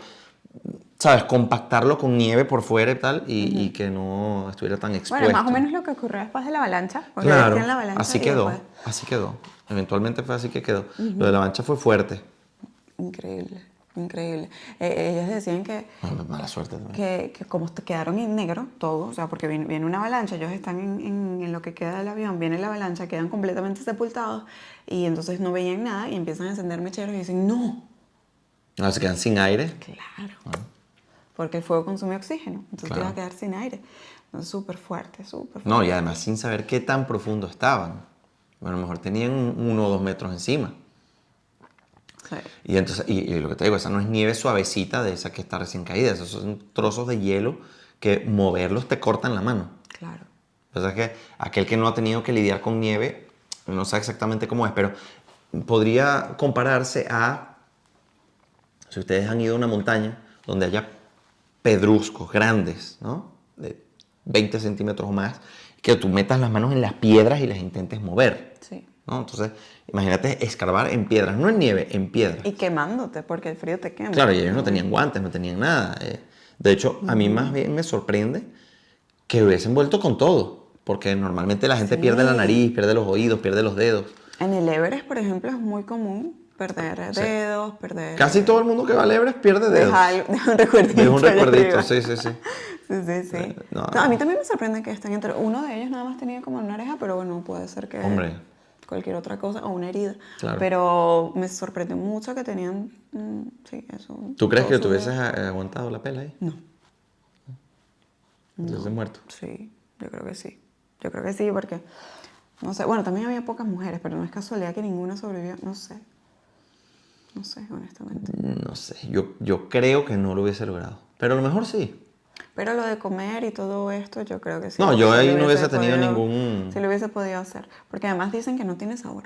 ¿sabes? Compactarlo con nieve por fuera y tal, y que no estuviera tan expuesto. Bueno, más o menos lo que ocurrió después de la avalancha. Porque Claro, decían la avalancha así y quedó, después- así quedó. Eventualmente fue así que quedó. Lo de la avalancha fue fuerte. Increíble, increíble. Ellos decían Mala suerte también. que como quedaron en negro todos, o sea, porque viene una avalancha, ellos están en lo que queda del avión, viene la avalancha, quedan completamente sepultados y entonces no veían nada y empiezan a encender mecheros y dicen, no. No, se quedan sin aire. Claro. Porque el fuego consume oxígeno, entonces te Claro. vas a quedar sin aire. Entonces, súper fuerte, súper fuerte. No, y además sin saber qué tan profundo estaban. Bueno, a lo mejor tenían 1 o 2 metros encima. Sí. Y entonces, y lo que te digo, esa no es nieve suavecita de esa que está recién caída. Esos son trozos de hielo que moverlos te cortan la mano. Claro. O sea, que aquel que no ha tenido que lidiar con nieve no sabe exactamente cómo es, pero podría compararse a si ustedes han ido a una montaña donde haya pedruscos grandes, ¿no? de 20 centímetros o más, que tú metas las manos en las piedras y las intentes mover. Sí. ¿No? Entonces, imagínate escarbar en piedras, no en nieve, en piedras. Y quemándote, porque el frío te quema. Claro, y ellos no tenían guantes, no tenían nada. De hecho, a mí más bien me sorprende que hubiesen vuelto con todo, porque normalmente la gente pierde la Sí. nariz, pierde los oídos, pierde los dedos. En el Everest, por ejemplo, es muy común perder Sí. dedos, perder... Casi todo el mundo que va al Everest pierde dedos. Deja un recuerdito. Deja un allá recuerdito, arriba. sí, sí, sí. Sí. No. No, a mí también me sorprende que estén entre... Uno de ellos nada más tenía como una oreja, pero bueno, puede ser que... Hombre. Cualquier otra cosa, o una herida. Claro. Pero me sorprendió mucho que tenían... sí, eso. ¿Tú crees que todos tú sus hubieses dedos. aguantado la pela ahí? No. Entonces muerto. Sí, yo creo que sí. Yo creo que sí, porque... No sé, bueno, también había pocas mujeres, pero no es casualidad que ninguna sobrevivió. No sé. No sé, honestamente. No sé, yo creo que no lo hubiese logrado. Pero a lo mejor sí. Pero lo de comer y todo esto, yo creo que sí. No, yo sí ahí lo no hubiese tenido podido- ningún... Sí lo hubiese podido hacer. Porque además dicen que no tiene sabor.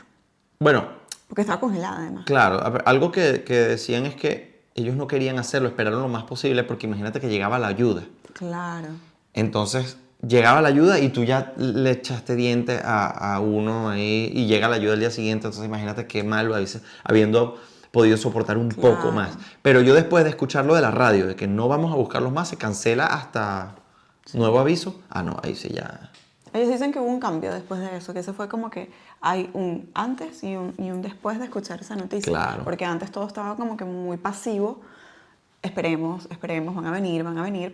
Bueno, Porque estaba congelada, además. claro, algo que decían es que ellos no querían hacerlo, esperaron lo más posible, porque imagínate que llegaba la ayuda. Claro. Entonces, llegaba la ayuda y tú ya le echaste dientes a uno ahí y llega la ayuda al día siguiente. Entonces, imagínate qué mal habiendo podido soportar un Claro. poco más. Pero yo después de escucharlo de la radio, de que no vamos a buscarlos más, se cancela hasta nuevo aviso. Ah, no, ahí sí ya... Ellos dicen que hubo un cambio después de eso, que eso fue como que hay un antes y un después de escuchar esa noticia. Claro. Porque antes todo estaba como que muy pasivo. Esperemos, van a venir,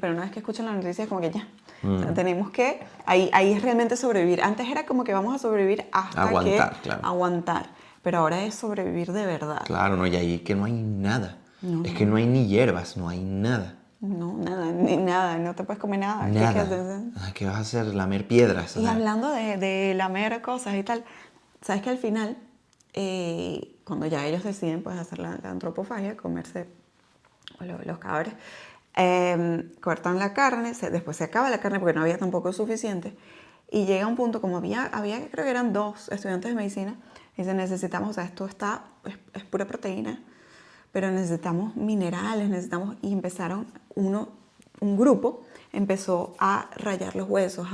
pero una vez que escuchan la noticia es como que ya. O sea, tenemos que, ahí es realmente sobrevivir. Antes era como que vamos a sobrevivir hasta Aguantar, que claro. aguantar. Pero ahora es sobrevivir de verdad. Claro, no, y ahí que no hay nada. No, Es que no hay ni hierbas, no hay nada. No, nada, ni nada, no te puedes comer nada. Nada. ¿Qué vas a hacer? Lamer piedras. O Y sea, hablando de lamer cosas y tal, sabes que al final, cuando ya ellos deciden pues hacer la antropofagia, comerse los cadáveres, cortan la carne, después se acaba la carne porque no había tampoco suficiente, y llega un punto, como había creo que eran 2 estudiantes de medicina, y dicen, necesitamos, o sea, esto es pura proteína, pero necesitamos minerales, y empezaron un grupo empezó a rayar los huesos,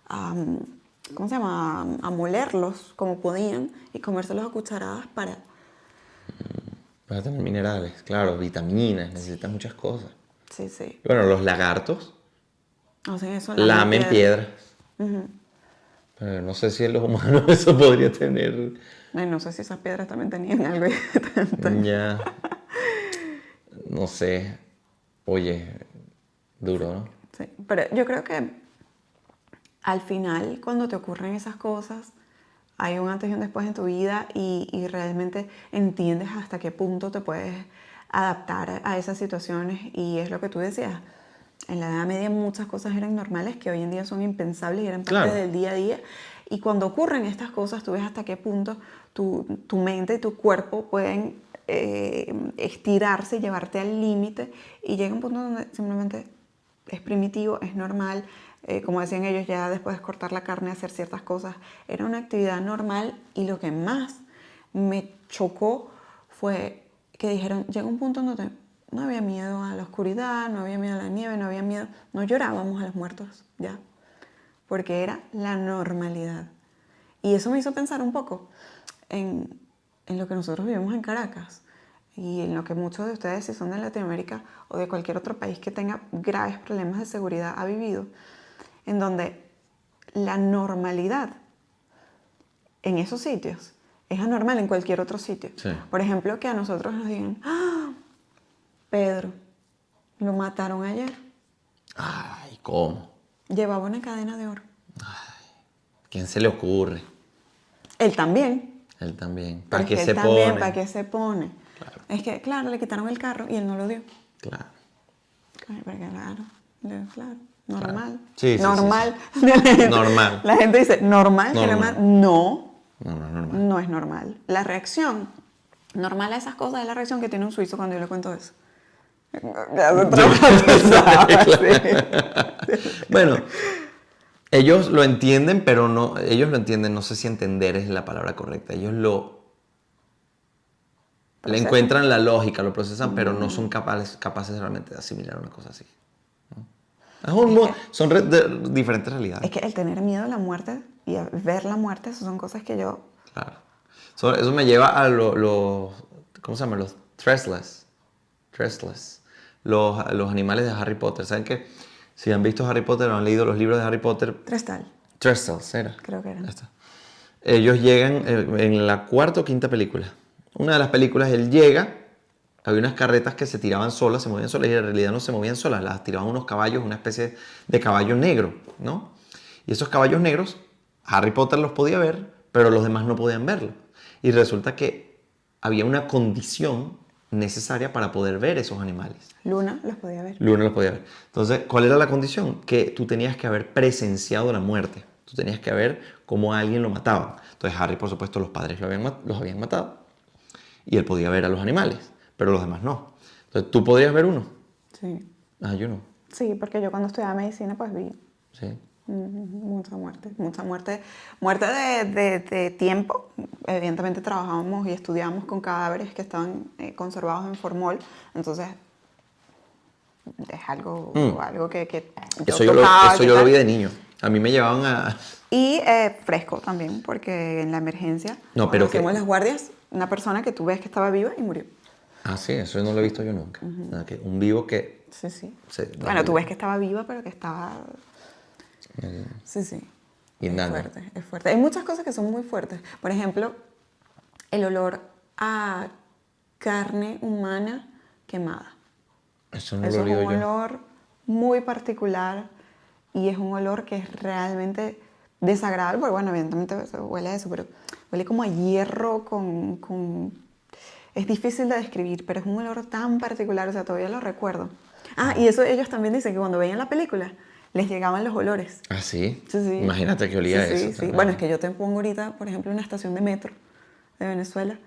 ¿cómo se llama? A molerlos como podían y comérselos a cucharadas para... vas a tener minerales, claro, vitaminas, necesitas muchas cosas. Sí, sí. Y bueno, los lagartos Hacen eso, lamen piedras. Pero no sé si en los humanos eso podría tener... Ay, no sé si esas piedras también tenían algo. Ya... No sé. Oye, duro, ¿no? Sí, pero yo creo que al final, cuando te ocurren esas cosas, hay un antes y un después en tu vida y realmente entiendes hasta qué punto te puedes adaptar a esas situaciones. Y es lo que tú decías. En la Edad Media muchas cosas eran normales que hoy en día son impensables y eran parte Claro. del día a día. Y cuando ocurren estas cosas, tú ves hasta qué punto tu mente y tu cuerpo pueden estirarse, llevarte al límite. Y llega un punto donde simplemente es primitivo, es normal. Como decían ellos, ya después de cortar la carne, hacer ciertas cosas, era una actividad normal. Y lo que más me chocó fue que dijeron, llega un punto donde no había miedo a la oscuridad, no había miedo a la nieve, no había miedo, no llorábamos a los muertos, ya, porque era la normalidad. Y eso me hizo pensar un poco en lo que nosotros vivimos en Caracas y en lo que muchos de ustedes, si son de Latinoamérica o de cualquier otro país que tenga graves problemas de seguridad, ha vivido, en donde la normalidad en esos sitios es anormal en cualquier otro sitio. Sí. Por ejemplo, que a nosotros nos digan, ¡ah! Pedro, lo mataron ayer. Ay, ¿cómo? Llevaba una cadena de oro. ¿Quién se le ocurre? Él también. Él también. Pero ¿Para es qué que él se también, pone? ¿para qué se pone? Claro. Es que, claro, le quitaron el carro y él no lo dio. Claro. Ay, porque claro, normal. Sí, sí, normal. Normal. La gente dice, ¿normal? ¿Que Normal. normal? No, No, no es normal. no es normal. La reacción normal a esas cosas es la reacción que tiene un suizo cuando yo le cuento eso. Ya se traumatizaba, sí. Bueno, ellos lo entienden, pero no... Ellos lo entienden, no sé si entender es la palabra correcta. Ellos le Procesan. encuentran la lógica, lo procesan, pero no son capaces realmente de asimilar una cosa así. ¿No? diferentes realidades. Es que el tener miedo a la muerte y a ver la muerte, esas son cosas que yo... Claro. Eso me lleva a los ¿cómo se llama? Los Trestless. Los animales de Harry Potter. ¿Saben qué? Si han visto Harry Potter o han leído los libros de Harry Potter... Trestles, era. Creo que eran. Ellos llegan en la cuarta o quinta película. Una de las películas, él llega, había unas carretas que se tiraban solas, se movían solas, y en realidad no se movían solas, las tiraban unos caballos, una especie de caballo negro, ¿no? Y esos caballos negros, Harry Potter los podía ver, pero los demás no podían verlo. Y resulta que había una condición necesaria para poder ver esos animales. Luna los podía ver. Entonces, ¿cuál era la condición? Que tú tenías que haber presenciado la muerte. Tú tenías que ver cómo a alguien lo mataban. Entonces, Harry, por supuesto, los padres los habían matado. Y él podía ver a los animales, pero los demás no. Entonces, ¿tú podrías ver uno? Sí. Yo no. Sí, porque yo cuando estudiaba medicina, pues vi Sí. mucha muerte. Muerte de tiempo. Evidentemente trabajábamos y estudiábamos con cadáveres que estaban conservados en formol. Entonces, es algo que Eso yo lo vi de niño. A mí me llevaban a... Y fresco también, porque en la emergencia, No, cuando pero hacemos las guardias, una persona que tú ves que estaba viva y murió. Sí, eso no lo he visto yo nunca. Nada, que un vivo que... Sí. Bueno, tú ves que estaba viva, pero que estaba... Sí. Guindando. Es fuerte. Hay muchas cosas que son muy fuertes. Por ejemplo, el olor a carne humana quemada. Eso no Eso lo es he oído un yo. olor muy particular y es un olor que es realmente desagradable, porque bueno, evidentemente huele a eso, pero huele como a hierro Es difícil de describir, pero es un olor tan particular, o sea, todavía lo recuerdo. Y eso ellos también dicen que cuando veían la película les llegaban los olores. ¿Ah, sí? Sí. Imagínate que olía eso. Sí. Bueno, es que yo te pongo ahorita, por ejemplo, una estación de metro de Venezuela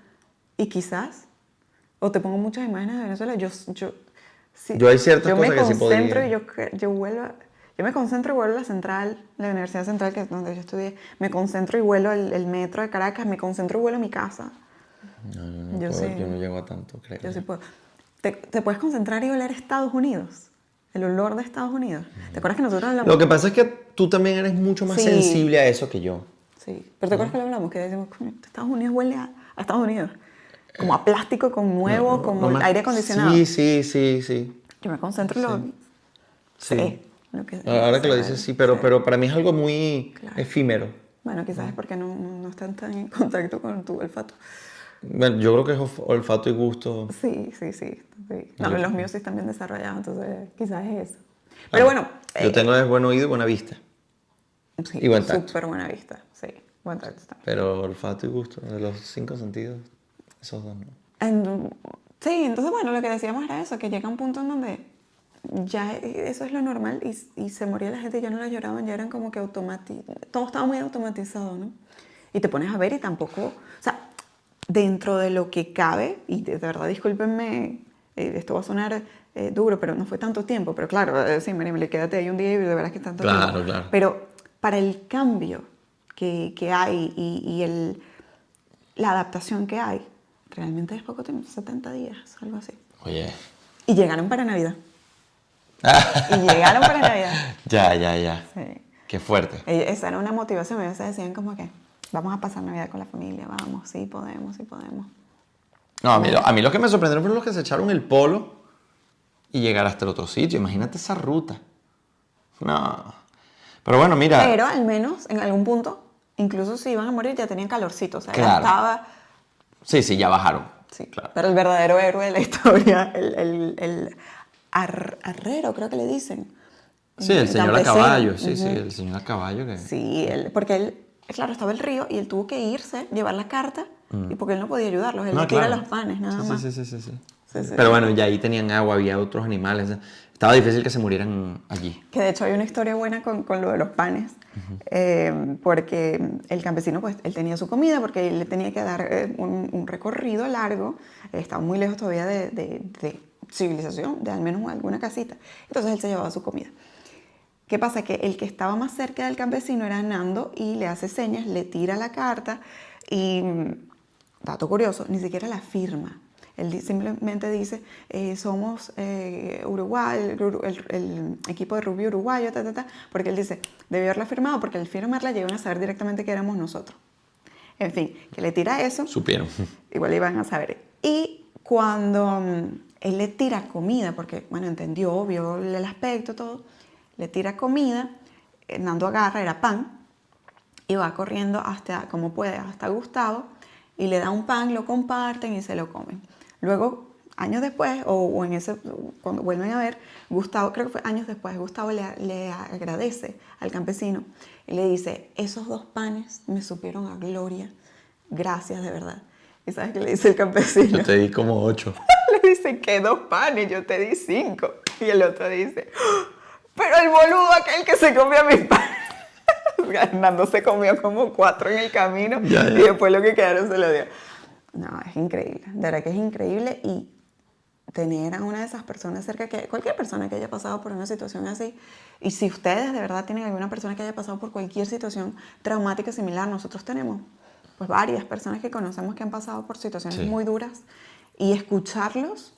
y quizás, o te pongo muchas imágenes de Venezuela, Yo hay ciertas cosas que sí podría. Yo me concentro y vuelo a la central, la Universidad Central, que es donde yo estudié. Me concentro y vuelo el metro de Caracas, me concentro y vuelo a mi casa. No, yo no llego a tanto, creo. Yo sí puedo. ¿Te puedes concentrar y oler Estados Unidos? El olor de Estados Unidos. ¿Te acuerdas que nosotros hablamos? Lo que pasa es que tú también eres mucho más sensible a eso que yo. Sí, pero ¿te acuerdas que lo hablamos? Que decimos, Estados Unidos huele a Estados Unidos. Como a plástico, con nuevo, como aire acondicionado. Sí. Yo me concentro y lo... Sí. Lo que, Ahora que lo dices, sí, pero para mí es algo muy efímero. Bueno, quizás es porque no están tan en contacto con tu olfato. Bueno, yo creo que es olfato y gusto. Sí. No, los míos sí están bien desarrollados, entonces quizás es eso. Pero bueno... Yo tengo buen oído y buena vista. Sí, y buen tacto. súper buena vista, sí. Buen tacto también. Pero olfato y gusto, de los 5 sentidos, esos dos no. Sí, entonces bueno, lo que decíamos era eso, que llega un punto en donde ya eso es lo normal y se moría la gente y ya no la lloraban, ya eran como que todo estaba muy automatizado, ¿no? Y te pones a ver y tampoco, o sea, dentro de lo que cabe, y de verdad discúlpenme, esto va a sonar duro, pero no fue tanto tiempo, pero claro, sí, María, quédate ahí un día y de verdad que tanto tiempo. Claro. Pero para el cambio que hay y la adaptación que hay, realmente es poco tiempo, 70 días, algo así. Oye. Y llegaron para Navidad. Ya. Sí. Qué fuerte. Esa era una motivación. Ellos decían como que vamos a pasar Navidad con la familia, vamos, sí podemos. No, a mí lo que me sorprendieron fueron los que se echaron el polo y llegar hasta el otro sitio. Imagínate esa ruta. No. Pero bueno, mira. Pero al menos en algún punto, incluso si iban a morir, ya tenían calorcito. O sea, ya Claro. estaba... Sí, ya bajaron. Sí, Claro. Pero el verdadero héroe de la historia, el arrero, creo que le dicen. Sí, el señor a campesino. caballo. Sí, el señor a caballo. Sí, porque él, claro, estaba el río y él tuvo que irse, llevar la carta, y porque él no podía ayudarlos. Él le tira los panes, nada más. Sí. Pero bueno, ya ahí tenían agua, había otros animales. Estaba difícil que se murieran allí. Que de hecho hay una historia buena con lo de los panes, porque el campesino, pues, él tenía su comida, porque él le tenía que dar un recorrido largo, estaba muy lejos todavía de civilización, de al menos alguna casita. Entonces él se llevaba su comida. ¿Qué pasa? Que el que estaba más cerca del campesino era Nando y le hace señas, le tira la carta y, dato curioso, ni siquiera la firma. simplemente dice, somos Uruguay, el equipo de rugby uruguayo, porque él dice, debió haberla firmado, porque al firmarla llegan a saber directamente que éramos nosotros. En fin, que le tira eso. Supieron. Igual iban a saber. Y cuando él le tira comida, porque, bueno, entendió, vio el aspecto, todo, le tira comida, Nando agarra, era pan, y va corriendo hasta, como puede, hasta Gustavo, y le da un pan, lo comparten y se lo comen. Luego, años después, o en ese, cuando vuelven a ver, Gustavo, creo que fue años después, Gustavo le agradece al campesino y le dice, esos 2 panes me supieron a gloria, gracias de verdad. ¿Y sabes qué le dice el campesino? Yo te di como 8. Le dice, ¿qué 2 panes? Yo te di 5. Y el otro dice, pero el boludo aquel que se comió mis panes. Hernando se comió como 4 en el camino y después lo que quedaron se lo dio. No, es increíble, de verdad que es increíble, y tener a una de esas personas cerca, que cualquier persona que haya pasado por una situación así, y si ustedes de verdad tienen alguna persona que haya pasado por cualquier situación traumática similar, nosotros tenemos pues varias personas que conocemos que han pasado por situaciones muy duras, y escucharlos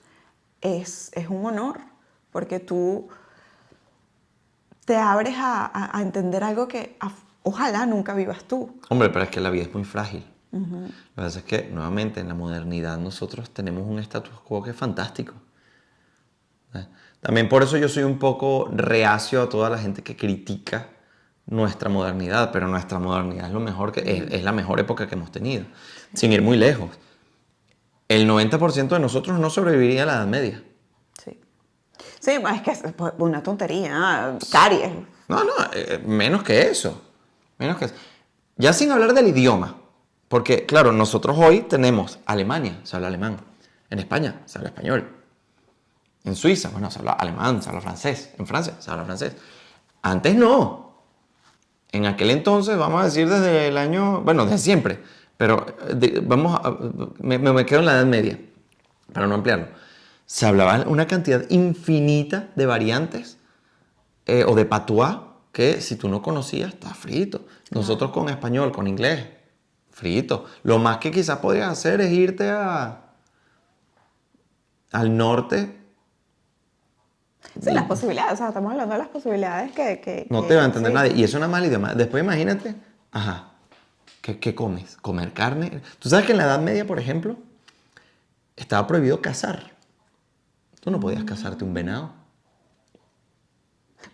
es un honor, porque tú te abres a entender algo que ojalá nunca vivas tú. Hombre, pero es que la vida es muy frágil. Lo que pasa es que, nuevamente, en la modernidad nosotros tenemos un status quo que es fantástico. También por eso yo soy un poco reacio a toda la gente que critica nuestra modernidad, pero nuestra modernidad es lo mejor es la mejor época que hemos tenido. Sin ir muy lejos. El 90% de nosotros no sobreviviría a la Edad Media. Sí, es que es una tontería, caries. No, menos que eso. Menos que eso. Ya sin hablar del idioma. Porque, claro, nosotros hoy tenemos Alemania, se habla alemán. En España se habla español. En Suiza, bueno, se habla alemán, se habla francés. En Francia se habla francés. Antes no. En aquel entonces, vamos a decir desde el año, bueno, desde siempre. Pero me quedo en la Edad Media, para no ampliarlo. Se hablaba una cantidad infinita de variantes o de patuá que si tú no conocías, está frito. Nosotros con español, con inglés, frito. Lo más que quizás podrías hacer es irte al norte. Sí, las posibilidades, o sea, estamos hablando de las posibilidades que no te va a entender nadie. Y eso nada más el idioma. Después imagínate, ¿qué comes? ¿Comer carne? Tú sabes que en la Edad Media, por ejemplo, estaba prohibido cazar. Tú no podías cazarte un venado.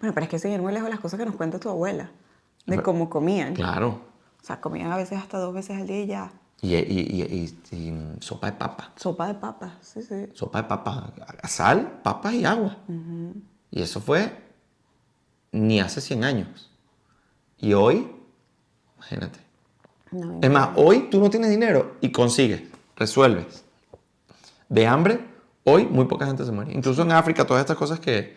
Bueno, pero es que seguir muy lejos las cosas que nos cuenta tu abuela, de cómo comían. Claro. O sea, comían a veces hasta 2 veces al día y ya. Y sopa de papa. Sopa de papas, sí. Sopa de papa. Sal, papas y agua. Y eso fue ni hace 100 años. Y hoy, imagínate. No, es más, hoy tú no tienes dinero y consigues, resuelves. De hambre, hoy muy poca gente se muere. Incluso en África, todas estas cosas que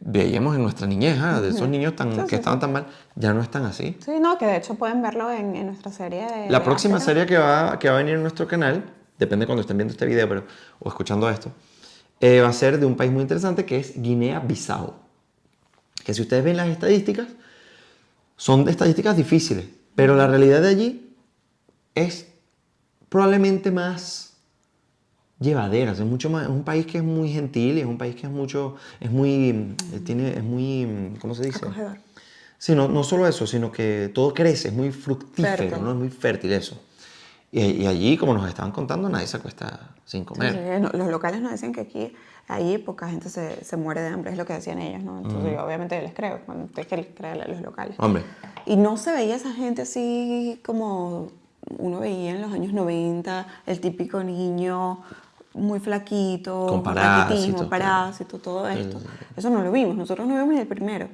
veíamos en nuestra niñez, de esos niños que estaban tan mal, ya no están así. Sí, no, que de hecho pueden verlo en nuestra serie de... La próxima serie que va a venir en nuestro canal, depende de cuando estén viendo este video o escuchando esto, va a ser de un país muy interesante que es Guinea-Bissau. Que si ustedes ven las estadísticas, son estadísticas difíciles, pero la realidad de allí es probablemente más llevadera, es mucho más, es un país que es muy gentil, es un país que es muy, ¿cómo se dice? Acogedor. Sí, no solo eso, sino que todo crece, es muy fructífero, ¿no? Es muy fértil eso. Y allí, como nos estaban contando, nadie se acuesta sin comer. Sí, los locales nos decían que aquí, ahí poca gente se muere de hambre, es lo que decían ellos, ¿no? Entonces yo obviamente les creo, cuando es que les creo a los locales. Hombre. Y no se veía esa gente así como uno veía en los años 90, el típico niño muy flaquito, con parásito, todo esto. Eso no lo vimos, nosotros no vimos ni el primero.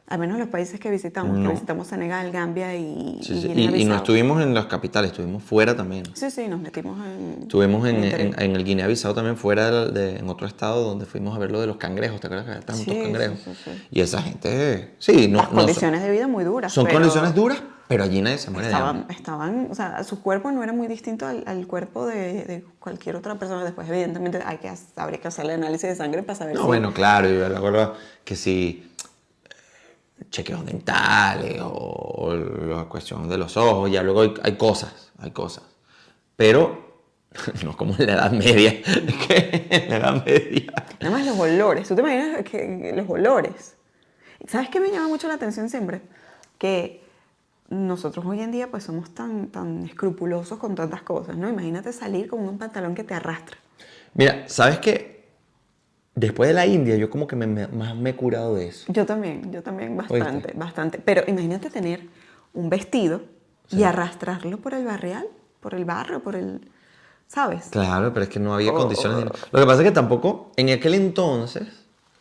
Al menos los países que visitamos, que visitamos Senegal, Gambia y y no estuvimos en las capitales, estuvimos fuera también. Sí, nos metimos en... Estuvimos en el Guinea-Bissau también, fuera en otro estado donde fuimos a ver lo de los cangrejos, ¿te acuerdas que había tantos cangrejos? Sí. Y esa gente, las condiciones de vida muy duras. Son condiciones duras, pero allí nadie se muere de hambre. O sea, su cuerpo no era muy distinto al cuerpo de cualquier otra persona. Después, evidentemente, habría que hacerle análisis de sangre para saber si... Bueno, claro, yo recuerdo que si chequeos dentales o la cuestión de los ojos, ya luego hay cosas. Pero No como en la Edad Media. Es que en la Edad Media. Nada más los olores. ¿Tú te imaginas que los olores? ¿Sabes qué me llama mucho la atención siempre? Que nosotros hoy en día pues somos tan escrupulosos con tantas cosas, ¿no? Imagínate salir con un pantalón que te arrastra. Mira, ¿sabes qué? Después de la India, yo como que más me he curado de eso. Yo también, bastante, ¿Oíste? bastante. Pero imagínate tener un vestido y arrastrarlo por el barrial, por el barrio, ¿sabes? Claro, pero es que no había Oh, condiciones. Lo que pasa es que tampoco, en aquel entonces,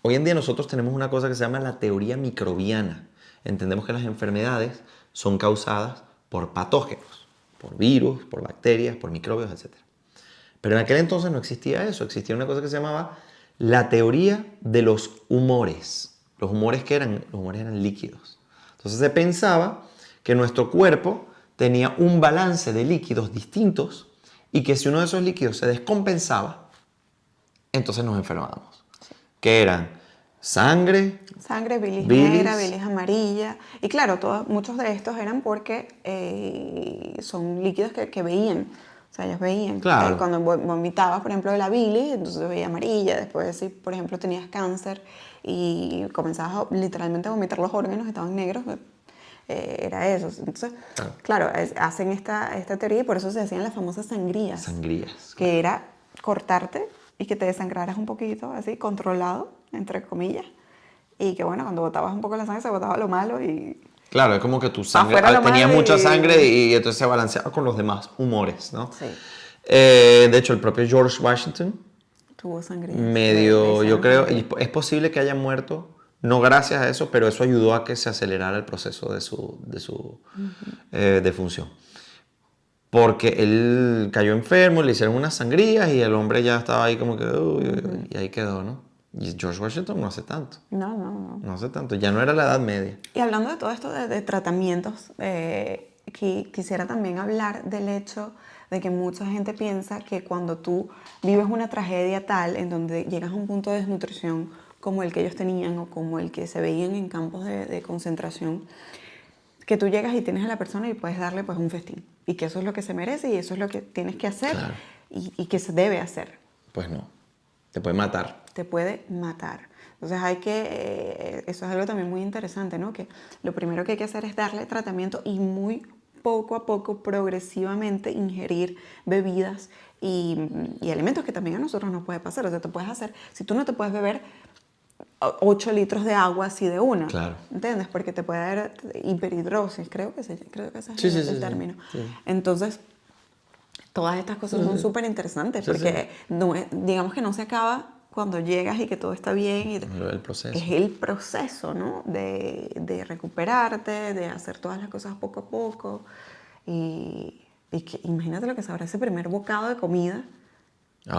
hoy en día nosotros tenemos una cosa que se llama la teoría microbiana. Entendemos que las enfermedades son causadas por patógenos, por virus, por bacterias, por microbios, etc. Pero en aquel entonces no existía eso, existía una cosa que se llamaba la teoría de los humores. Los humores, ¿qué eran? Los humores eran líquidos. Entonces se pensaba que nuestro cuerpo tenía un balance de líquidos distintos y que si uno de esos líquidos se descompensaba, entonces nos enfermábamos. Que eran sangre, Sangre, bilis bilis. negra, bilis amarilla. Y claro, muchos de estos eran porque son líquidos que veían. O sea, ellos veían. Claro. Cuando vomitabas, por ejemplo, de la bilis, entonces veía amarilla. Después, si por ejemplo tenías cáncer y comenzabas literalmente a vomitar los órganos, estaban negros, era eso. Entonces, claro, hacen esta teoría y por eso se hacían las famosas sangrías. Sangrías. Que era cortarte y que te desangraras un poquito, así, controlado, entre comillas. Y que bueno, cuando botabas un poco la sangre, se botaba lo malo y... Claro, es como que tu sangre Afuera lo tenía malo mucha y- sangre y entonces se balanceaba con los demás humores, ¿no? Sí. De hecho, el propio George Washington, Tuvo sangre. medio, yo creo, y es posible que haya muerto, no gracias a eso, pero eso ayudó a que se acelerara el proceso de su defunción. Porque él cayó enfermo, le hicieron unas sangrías y el hombre ya estaba ahí como que, uy, uy, uy, y ahí quedó, ¿no? Y George Washington no hace tanto, No. no hace tanto, ya no era la Edad Media. Y hablando de todo esto de tratamientos, quisiera también hablar del hecho de que mucha gente piensa que cuando tú vives una tragedia tal, en donde llegas a un punto de desnutrición como el que ellos tenían o como el que se veían en campos de concentración, que tú llegas y tienes a la persona y puedes darle pues un festín. Y que eso es lo que se merece y eso es lo que tienes que hacer Claro. y que se debe hacer. Pues no, te puede matar. Te puede matar. Entonces eso es algo también muy interesante, ¿no? Que lo primero que hay que hacer es darle tratamiento y muy poco a poco, progresivamente, ingerir bebidas y alimentos que también a nosotros nos puede pasar. O sea, te puedes hacer, si tú no te puedes beber 8 litros de agua así de una, Claro. ¿entiendes? Porque te puede dar hiperhidrosis, creo que ese es Sí, sí, el sí, término. sí. Entonces, todas estas cosas son súper interesantes Sí, porque digamos que no se acaba cuando llegas y que todo está bien. El proceso. Es el proceso, ¿no? De recuperarte, de hacer todas las cosas poco a poco. Y que, imagínate lo que sabrá ese primer bocado de comida que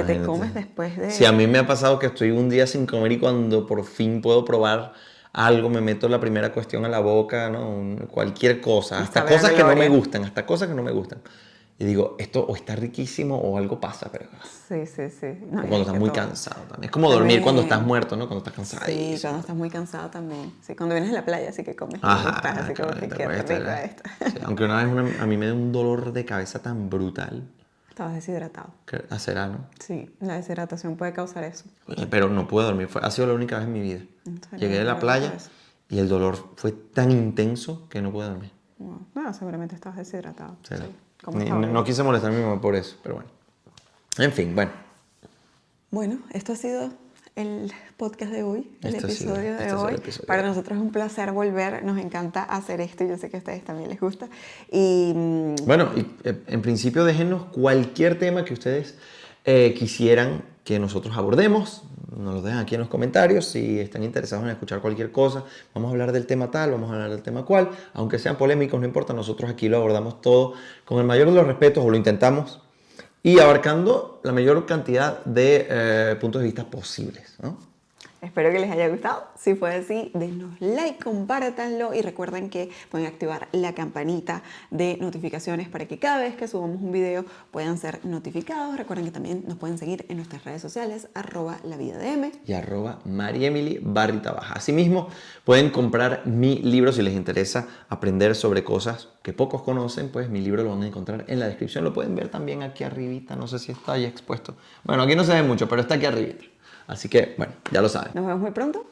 te Imagínate. comes después de... Sí, a mí me ha pasado que estoy un día sin comer y cuando por fin puedo probar algo, me meto la primera cuestión a la boca, ¿no? Cualquier cosa, hasta Sabe a cosas que no me gloria. gustan, hasta cosas que no me gustan. Y digo, esto o está riquísimo o algo pasa, pero... Sí. No, O y cuando es estás que muy todo- cansado también. Es como dormir cuando estás También- muerto, ¿no? Cuando estás cansado. Sí, cuando estás muy cansado también. Sí, cuando vienes de la playa, así que comes y Ajá, estás así como que te qué puede rico estar- esto. sí, aunque una vez a mí me dio un dolor de cabeza tan brutal, Estabas deshidratado. que será, ¿no? Sí, la deshidratación puede causar eso. Pero no pude dormir, ha sido la única vez en mi vida. ¿En serio? Llegué de la ¿Qué playa pasa? y el dolor fue tan intenso que no pude dormir. No, seguramente estabas deshidratado. Será. Sí, como Ni- estaba no ahorita. quise molestar a mi mamá por eso, pero bueno. En fin, bueno. Bueno, esto ha sido el podcast de hoy, el Este ha sido- episodio este de ha sido el hoy. episodio Para de hoy. nosotros es un placer volver, nos encanta hacer esto y yo sé que a ustedes también les gusta. Y Bueno, y, en principio déjenos cualquier tema que ustedes quisieran que nosotros abordemos. Nos lo dejan aquí en los comentarios si están interesados en escuchar cualquier cosa. Vamos a hablar del tema tal, vamos a hablar del tema cual. Aunque sean polémicos, no importa, nosotros aquí lo abordamos todo con el mayor de los respetos, o lo intentamos, y abarcando la mayor cantidad de puntos de vista posibles, ¿no? Espero que les haya gustado. Si fue así, denos like, compártanlo y recuerden que pueden activar la campanita de notificaciones para que cada vez que subamos un video puedan ser notificados. Recuerden que también nos pueden seguir en nuestras redes sociales, @lavidadm y @mariemily_baja. Asimismo, pueden comprar mi libro si les interesa aprender sobre cosas que pocos conocen, pues mi libro lo van a encontrar en la descripción. Lo pueden ver también aquí arribita, no sé si está ahí expuesto. Bueno, aquí no se ve mucho, pero está aquí arribita. Así que, bueno, ya lo saben. Nos vemos muy pronto.